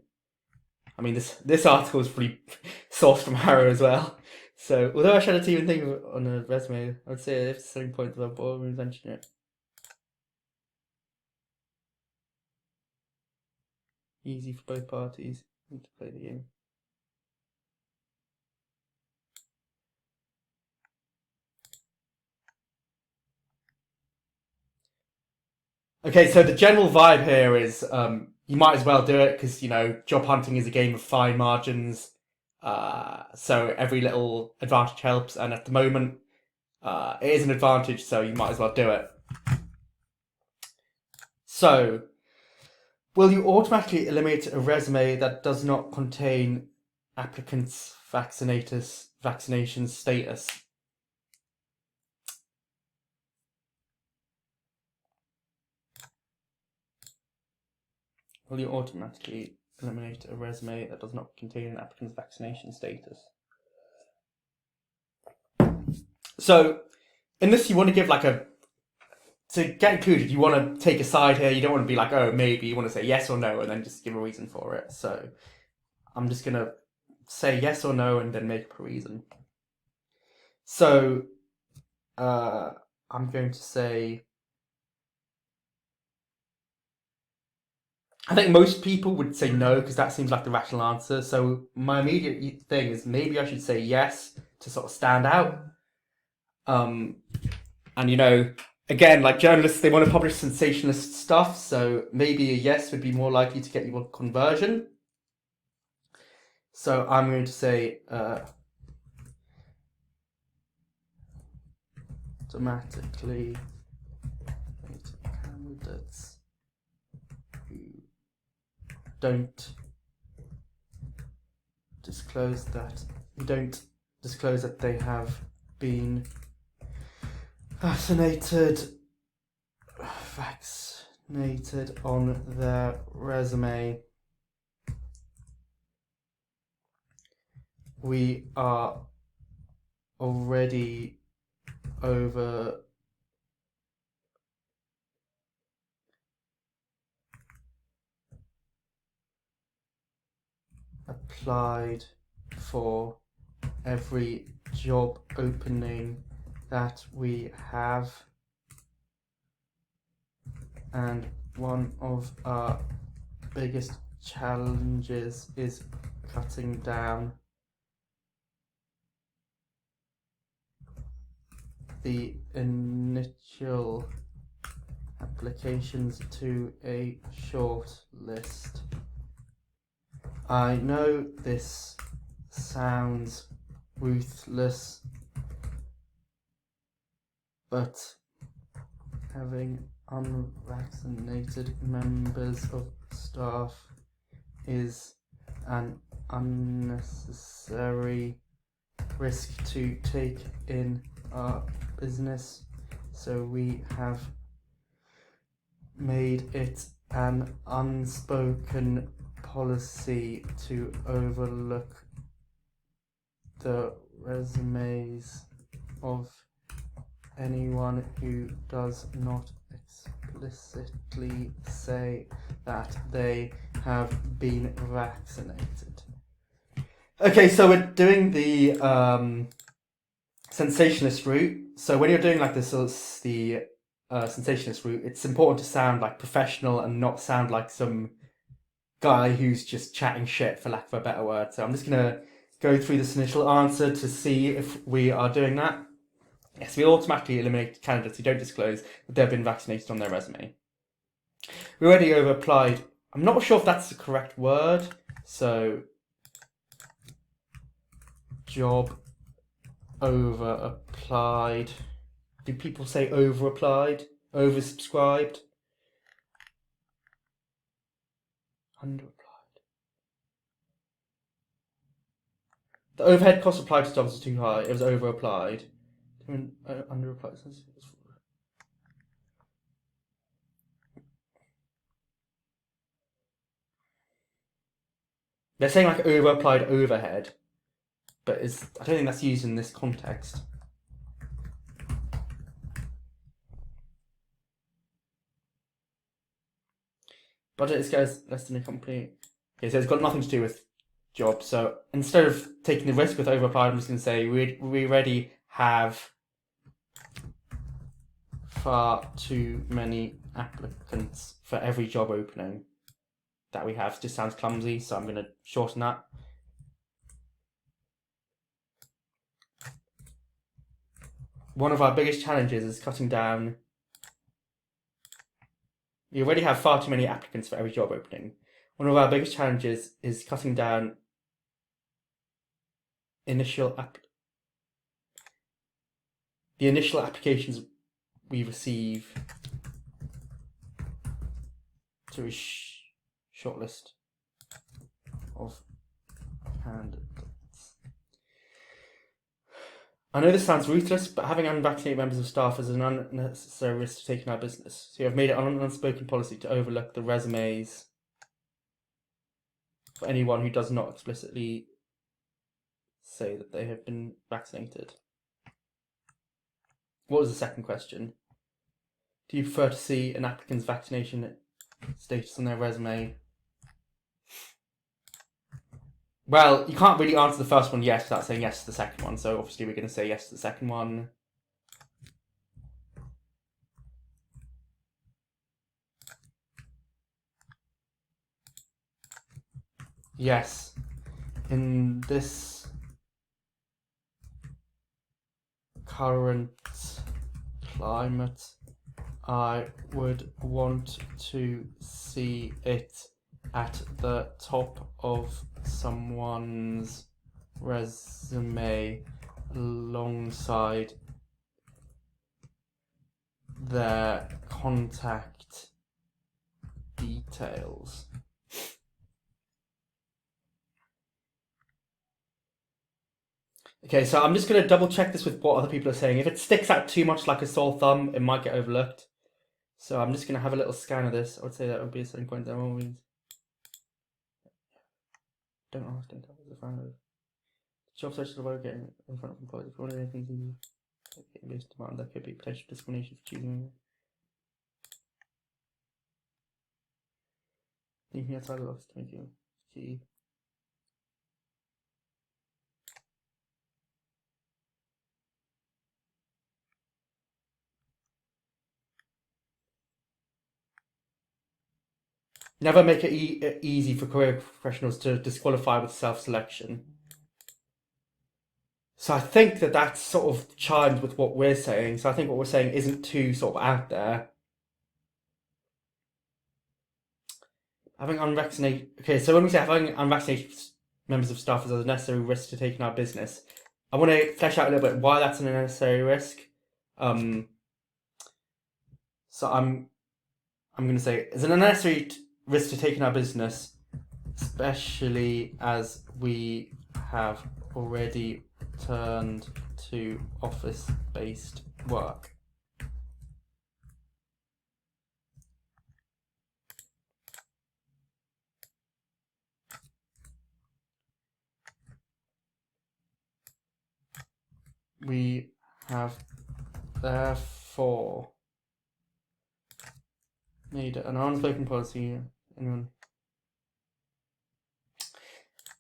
I mean, this article is pretty sourced from HARO as well. So, although I shouldn't even think of it on a resume, I would say if it's selling points of a boardroom engineer. Easy for both parties to play the game. Okay, so the general vibe here is you might as well do it because, job hunting is a game of fine margins. So every little advantage helps. And at the moment, It is an advantage, so you might as well do it. So, will you automatically eliminate a resume that does not contain applicants' vaccination status? Will you automatically eliminate a resume that does not contain an applicant's vaccination status? So, in this, you want to give like to get included, you want to take a side here. You don't want to be like, oh, maybe. You want to say yes or no and then just give a reason for it. So, I'm just going to say yes or no and then make up a reason. So, I'm going to say, I think most people would say no because that seems like the rational answer. So my immediate thing is maybe I should say yes to sort of stand out. And again, like journalists, they want to publish sensationalist stuff. So maybe a yes would be more likely to get you a conversion. So I'm going to say automatically candidates who don't disclose that they have been vaccinated on their resume. We are already over applied for every job opening that we have, and one of our biggest challenges is cutting down the initial applications to a short list. I know this sounds ruthless, but having unvaccinated members of staff is an unnecessary risk to take in our business, so we have made it an unspoken policy to overlook the resumes of anyone who does not explicitly say that they have been vaccinated. Okay, so we're doing the sensationalist route. So when you're doing like this, the sensationalist route, it's important to sound like professional and not sound like some guy who's just chatting shit, for lack of a better word. So I'm just going to go through this initial answer to see if we are doing that. Yes, we automatically eliminate candidates who don't disclose that they've been vaccinated on their resume. We already over applied. I'm not sure if that's the correct word. So, job over applied. Do people say over applied? Oversubscribed? Under applied. The overhead cost applied to jobs was too high. It was over applied. Under applied. They're saying like over applied overhead, but I don't think that's used in this context. Budget is less than a company. Okay, so it's got nothing to do with jobs. So instead of taking the risk with over applied, I'm just going to say we already have far too many applicants for every job opening that we have. It just sounds clumsy, so I'm going to shorten that. One of our biggest challenges is cutting down. We already have far too many applicants for every job opening. One of our biggest challenges is cutting down initial the initial applications we receive to a shortlist of candidates. I know this sounds ruthless, but having unvaccinated members of staff is an unnecessary risk to take in our business. So you have made it an unspoken policy to overlook the resumes for anyone who does not explicitly say that they have been vaccinated. What was the second question? Do you prefer to see an applicant's vaccination status on their resume? Well, you can't really answer the first one yes without saying yes to the second one, so obviously we're going to say yes to the second one. Yes, in this current climate, I would want to see it at the top of someone's resume alongside their contact details. Okay, so I'm just going to double check this with what other people are saying. If it sticks out too much like a sore thumb, it might get overlooked. So I'm just going to have a little scan of this. I would say that would be a starting point. That means don't ask, don't tell. The front of job search is about getting in front of employees. If one of anything getting based demand, there could be potential discrimination for choosing. Thinking outside the box to make you see. Never make it easy for career professionals to disqualify with self-selection. So I think that that's sort of chimed with what we're saying. So I think what we're saying isn't too sort of out there. Having unvaccinated... Okay, so when we say having unvaccinated members of staff is a necessary risk to take in our business, I want to flesh out a little bit why that's an unnecessary risk. So I'm going to say it's an unnecessary risk to take in our business, especially as we have already turned to office-based work. We have therefore made an unspoken policy. Anyone?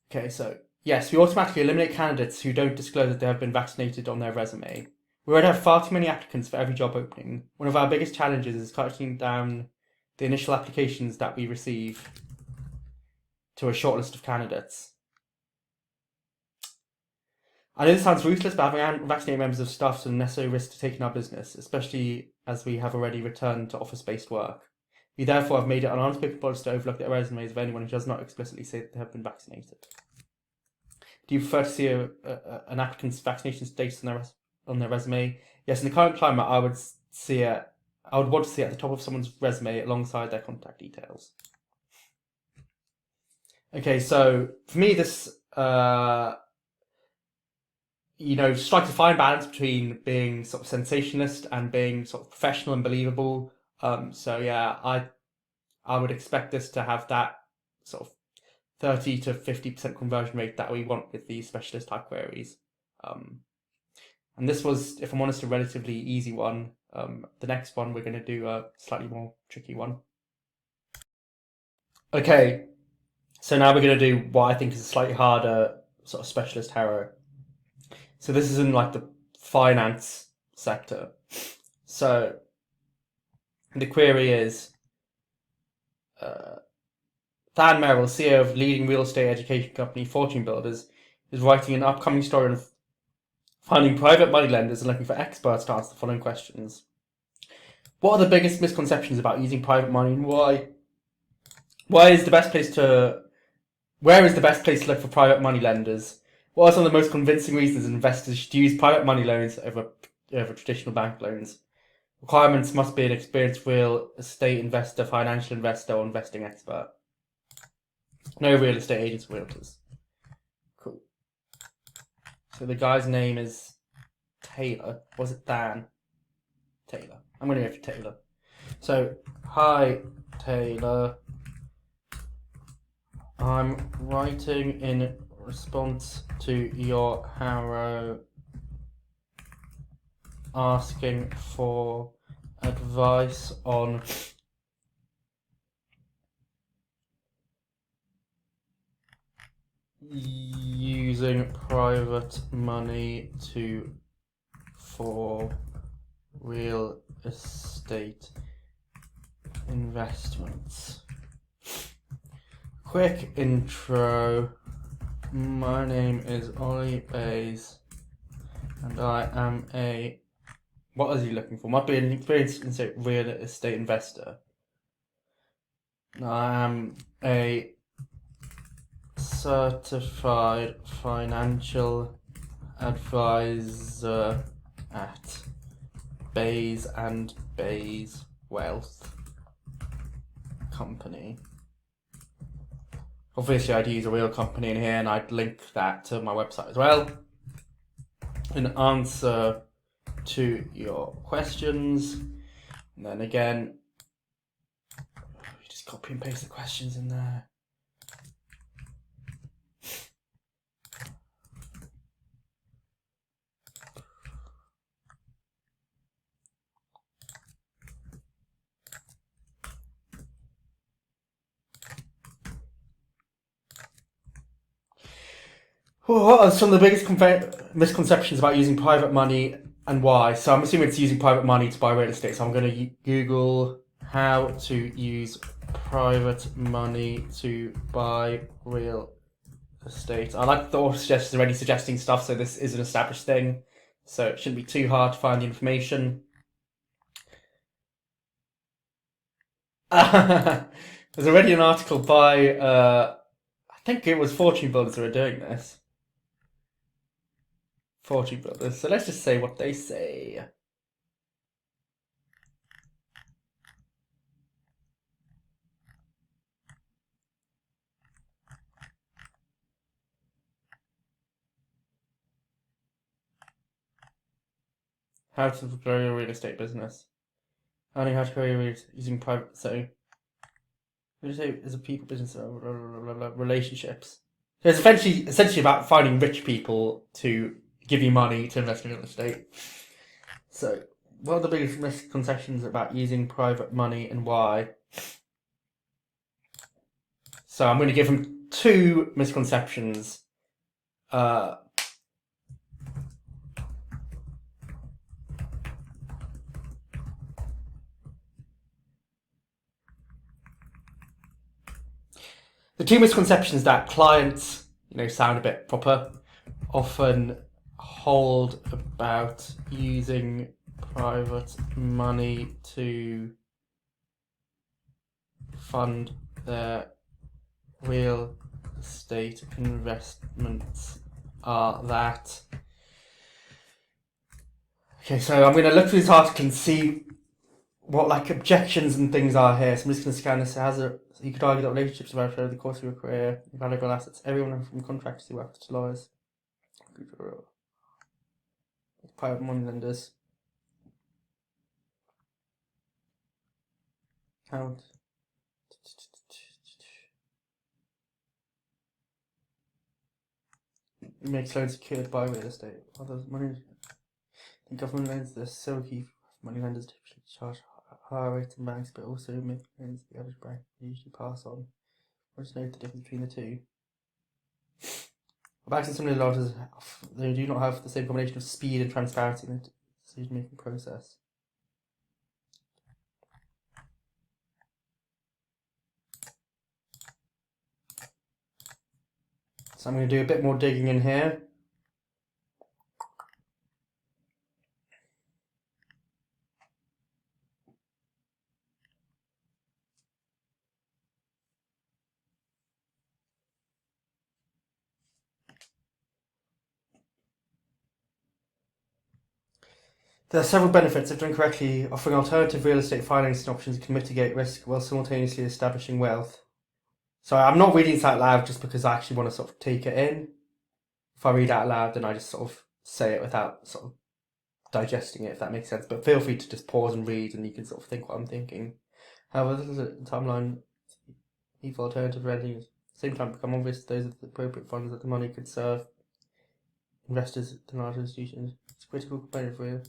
Okay, so yes, we automatically eliminate candidates who don't disclose that they have been vaccinated on their resume. We already have far too many applicants for every job opening. One of our biggest challenges is cutting down the initial applications that we receive to a shortlist of candidates. I know this sounds ruthless, but having unvaccinated members of staff is a necessary risk to take in our business, especially as we have already returned to office-based work. We therefore have made it an unspoken policy to overlook the resumes of anyone who does not explicitly say that they have been vaccinated. Do you prefer to see an applicant's vaccination status on their resume? Yes, in the current climate, I would want to see it at the top of someone's resume alongside their contact details. Okay, so for me, this strikes a fine balance between being sort of sensationalist and being sort of professional and believable. So yeah, I would expect this to have that sort of 30 to 50% conversion rate that we want with these specialist type queries. And this was, if I'm honest, a relatively easy one. The next one we're going to do a slightly more tricky one. Okay, so now we're going to do what I think is a slightly harder sort of specialist HARO. So this is in like the finance sector. So the query is, Than Merrill, CEO of leading real estate education company Fortune Builders, is writing an upcoming story on finding private money lenders and looking for experts to answer the following questions. What are the biggest misconceptions about using private money, and why? Where is the best place to look for private money lenders? What are some of the most convincing reasons investors should use private money loans over over traditional bank loans. Requirements must be an experienced real estate investor, financial investor, or investing expert. No real estate agents or realtors. Cool. So the guy's name is Taylor. Was it Dan? Taylor. I'm going to go for Taylor. So, hi Taylor. I'm writing in response to your HARO asking for advice on using private money for real estate investments. Quick intro. My name is Ollie Bays and I am a... What is he looking for? Might be an experienced real estate investor. I am a certified financial advisor at Bays and Bays Wealth Company. Obviously, I'd use a real company in here, and I'd link that to my website as well. In answer to your questions, and then again, just copy and paste the questions in there. What are some of the biggest misconceptions about using private money and why? So I'm assuming it's using private money to buy real estate. So I'm going to Google how to use private money to buy real estate. I like the auto suggestions already suggesting stuff, so this is an established thing. So it shouldn't be too hard to find the information. There's already an article by, I think it was Fortune Builders who are doing this. Fortune Builders. So let's just say what they say. How to grow your real estate business. Learning how to grow your using private. So, real estate is a people business. Relationships. So it's essentially about finding rich people to give you money to invest in real estate. So, what are the biggest misconceptions about using private money and why? So I'm going to give them 2 misconceptions. The two misconceptions that clients, sound a bit proper, often hold about using private money to fund their real estate investments are that... Okay, so I'm going to look through this article and see what objections and things are here. So I'm just going to scan this. You could argue that relationships are over the course of your career, valuable assets, everyone from contractors who work to lawyers, private money lenders. Count. It makes loans secured by real estate. Others money. The government lends the silky money lenders typically charge higher rates than banks, but also make loans the average bank usually pass on. I'll just note the difference between the two. Banks and some of the lenders, they do not have the same combination of speed and transparency in the decision-making process. So I'm going to do a bit more digging in here. There are several benefits if done correctly. Offering alternative real estate financing options can mitigate risk while simultaneously establishing wealth. So I'm not reading this out loud just because I actually want to sort of take it in. If I read out loud, then I just sort of say it without sort of digesting it, if that makes sense. But feel free to just pause and read, and you can sort of think what I'm thinking. However, this is a timeline. Evil alternative renting at the same time become obvious. Those are the appropriate funds that the money could serve. Investors at the large institutions. It's a critical component for you.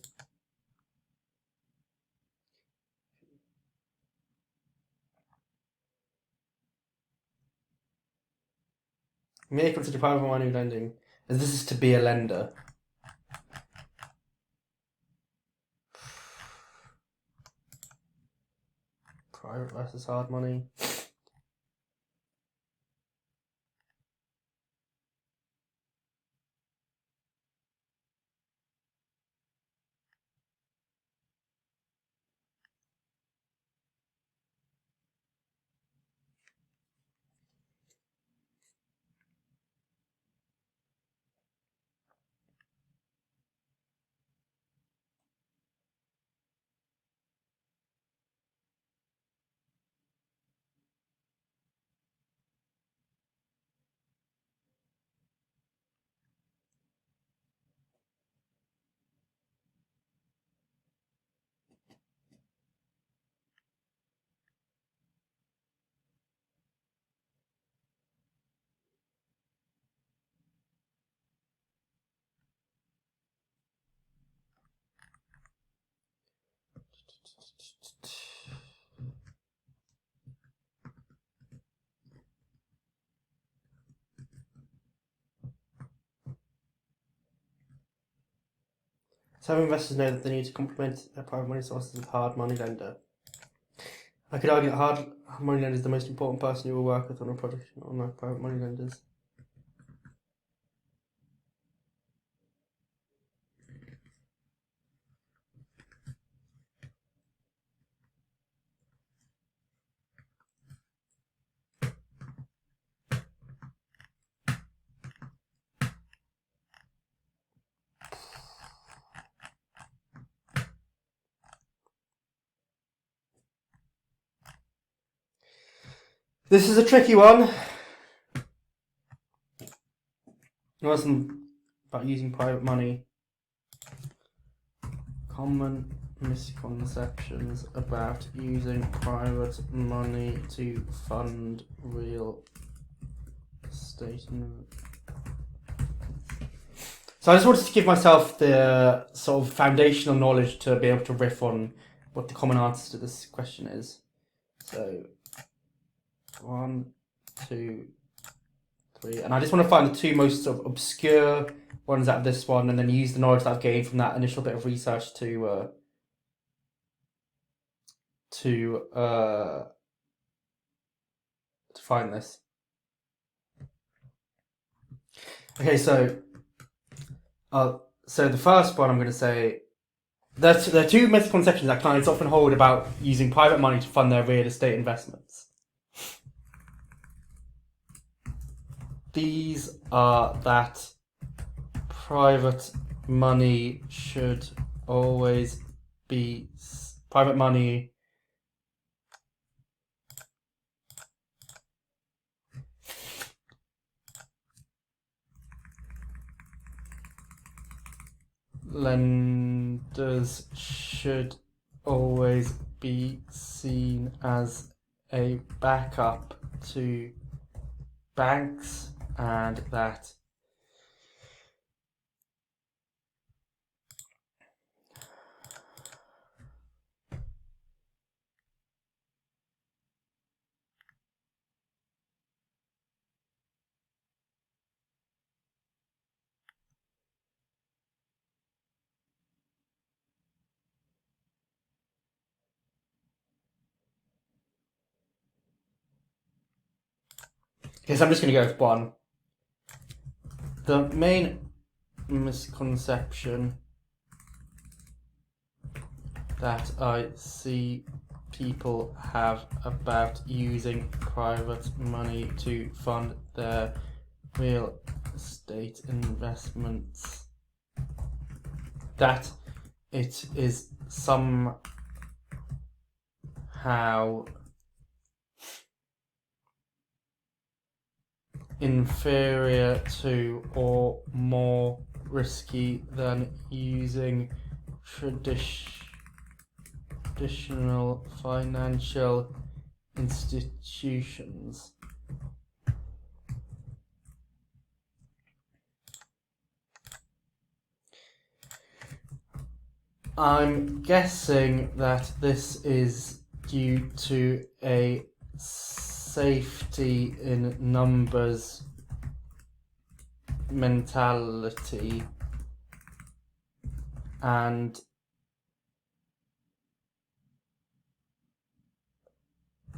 You may consider private money lending, as this is to be a lender. Private versus hard money. Some investors know that they need to complement their private money sources with hard money lender. I could argue that hard money lender is the most important person you will work with on a project, unlike private money lenders. This is a tricky one. It wasn't about using private money. Common misconceptions about using private money to fund real estate. So I just wanted to give myself the sort of foundational knowledge to be able to riff on what the common answer to this question is. So 1, 2, 3, and I just want to find the two most sort of obscure ones out of this one, and then use the knowledge that I've gained from that initial bit of research to find this. Okay, so the first one I'm going to say, there are two misconceptions that clients often hold about using private money to fund their real estate investments. These are that private money should always be private money. Lenders should always be seen as a backup to banks, and that okay, so I'm just going to go with one. The main misconception that I see people have about using private money to fund their real estate investments, that it is somehow inferior to or more risky than using traditional financial institutions. I'm guessing that this is due to a safety in numbers mentality and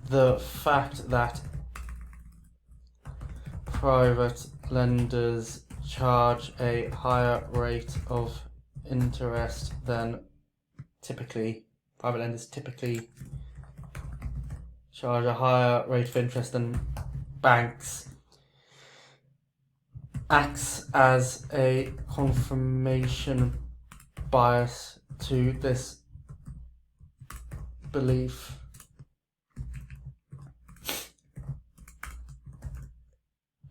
the fact that private lenders charge a higher rate of interest than private lenders typically charge a higher rate of interest than banks acts as a confirmation bias to this belief.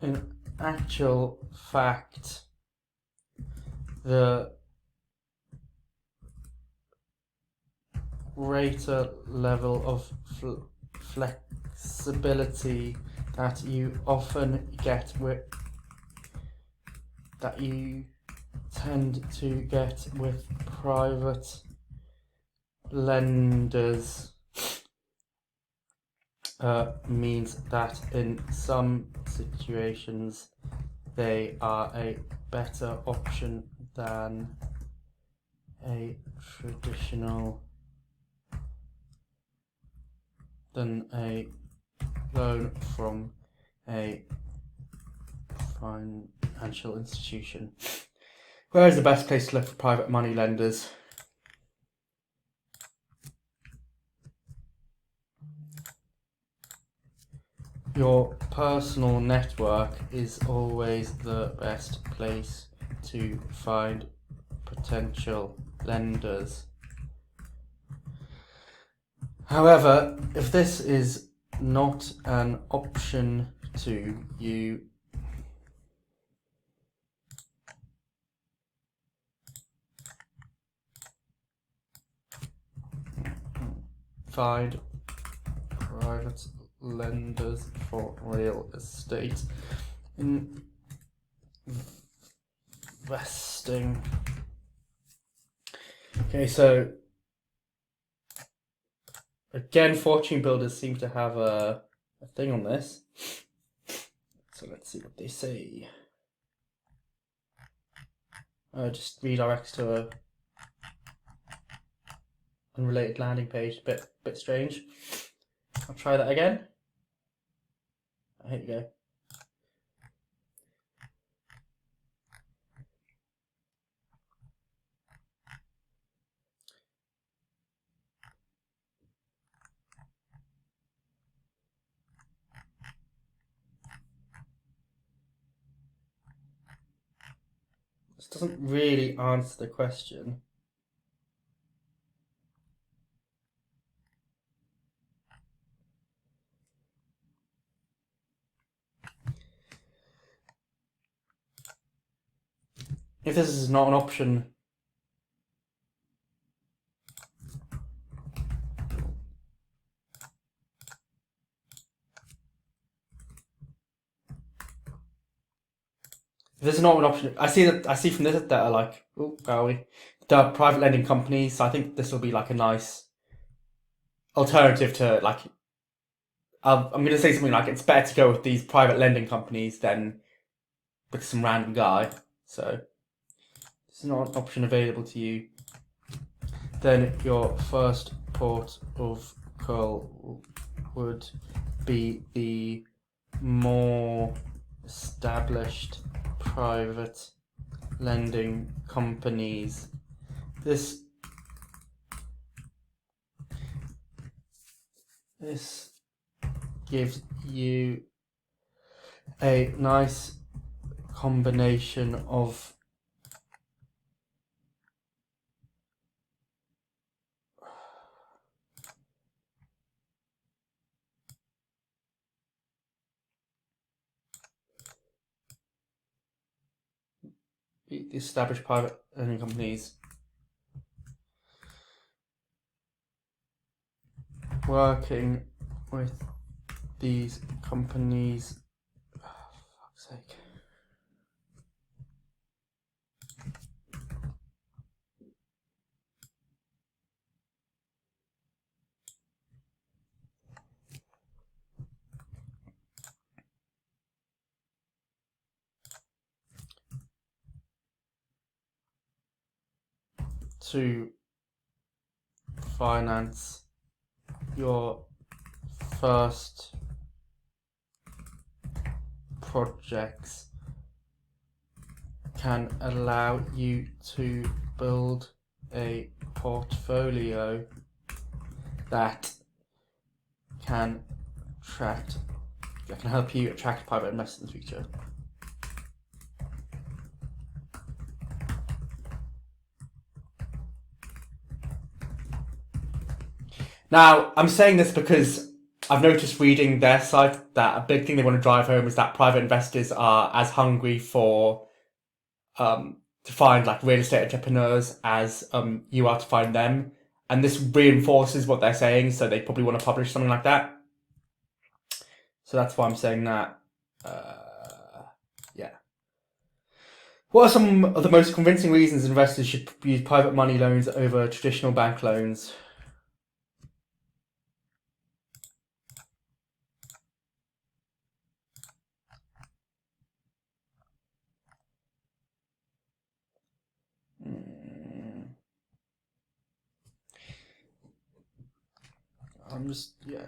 In actual fact, the greater level of flexibility that you often get that you tend to get with private lenders means that in some situations they are a better option than a loan from a financial institution. Where is the best place to look for private money lenders? Your personal network is always the best place to find potential lenders. However, if this is not an option to you, find private lenders for real estate investing. Okay, so again, fortune builders seem to have a thing on this. So let's see what they say. Just redirects to a unrelated landing page. Bit strange. I'll try that again. Here you go. This doesn't really answer the question. If this is not an option, I see from this that are like, the private lending companies. So I think this will be like a nice alternative to like. I'm going to say something like it's better to go with these private lending companies than with some random guy. So this is not an option available to you. Then your first port of call would be the more established private lending companies. This gives you a nice combination of the established private lending companies. Working with these companies, oh, fuck's sake. To finance your first projects can allow you to build a portfolio that can help you attract private investors in the future. Now, I'm saying this because I've noticed reading their site that a big thing they want to drive home is that private investors are as hungry for to find like real estate entrepreneurs as you are to find them, and this reinforces what they're saying. So they probably want to publish something like that. So that's why I'm saying that. Yeah. What are some of the most convincing reasons investors should use private money loans over traditional bank loans?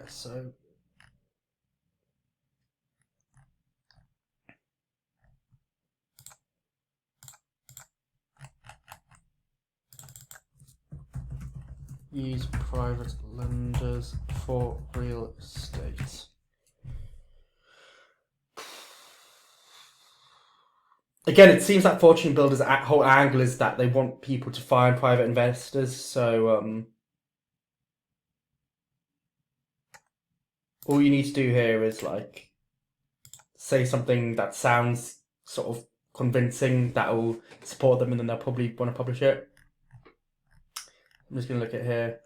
So use private lenders for real estate. Again, it seems like Fortune Builders' whole angle is that they want people to find private investors. So all you need to do here is like say something that sounds sort of convincing that will support them, and then they'll probably want to publish it. I'm just going to look at here.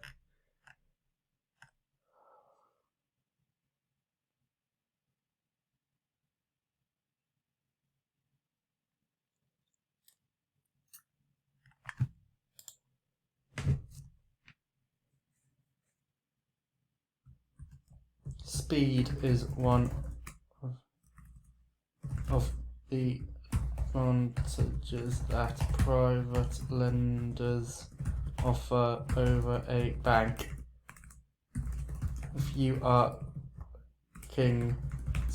Speed is one of the advantages that private lenders offer over a bank. If you are looking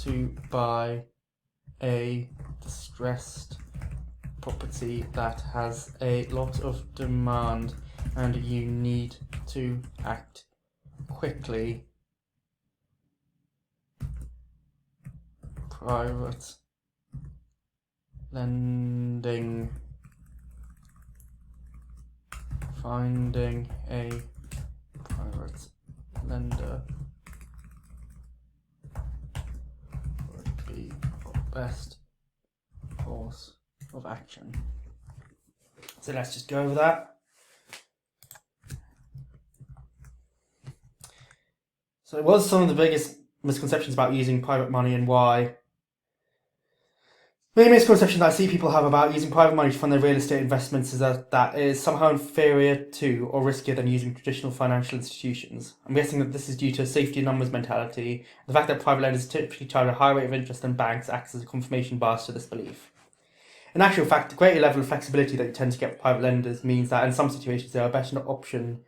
to buy a distressed property that has a lot of demand and you need to act quickly, private lending, finding a private lender would be the best course of action. So let's just go over that. So what are some of the biggest misconceptions about using private money and why? The main misconception that I see people have about using private money to fund their real estate investments is that it is somehow inferior to or riskier than using traditional financial institutions. I'm guessing that this is due to a safety in numbers mentality. The fact that private lenders typically charge a higher rate of interest than banks acts as a confirmation bias to this belief. In actual fact, the greater level of flexibility that you tend to get with private lenders means that in some situations they are a better option.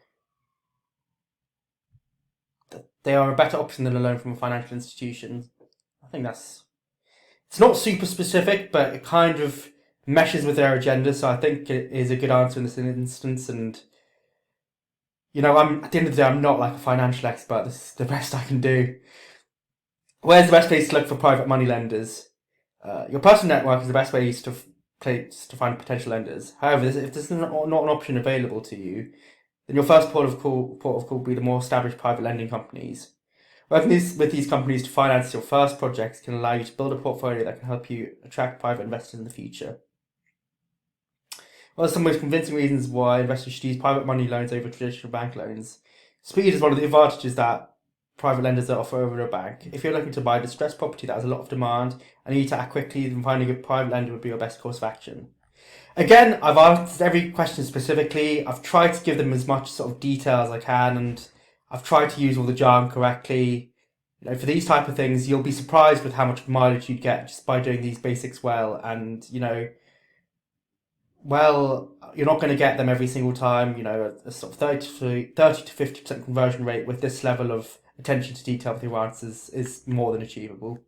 They are a better option than a loan from a financial institution. I think it's not super specific, but it kind of meshes with their agenda. So I think it is a good answer in this instance. And at the end of the day, I'm not like a financial expert. This is the best I can do. Where's the best place to look for private money lenders? Your personal network is the best way to find potential lenders. However, if this is not an option available to you, then your first port of call will be the more established private lending companies. Working with these companies to finance your first projects can allow you to build a portfolio that can help you attract private investors in the future. One of the most convincing reasons why investors should use private money loans over traditional bank loans. Speed is one of the advantages that private lenders offer over a bank. If you're looking to buy a distressed property that has a lot of demand and you need to act quickly, then finding a private lender would be your best course of action. Again, I've answered every question specifically. I've tried to give them as much sort of detail as I can, and I've tried to use all the jargon correctly. For these type of things, you'll be surprised with how much mileage you'd get just by doing these basics well. And well, you're not going to get them every single time. A sort of 30 to 50% conversion rate with this level of attention to detail with your answers is more than achievable.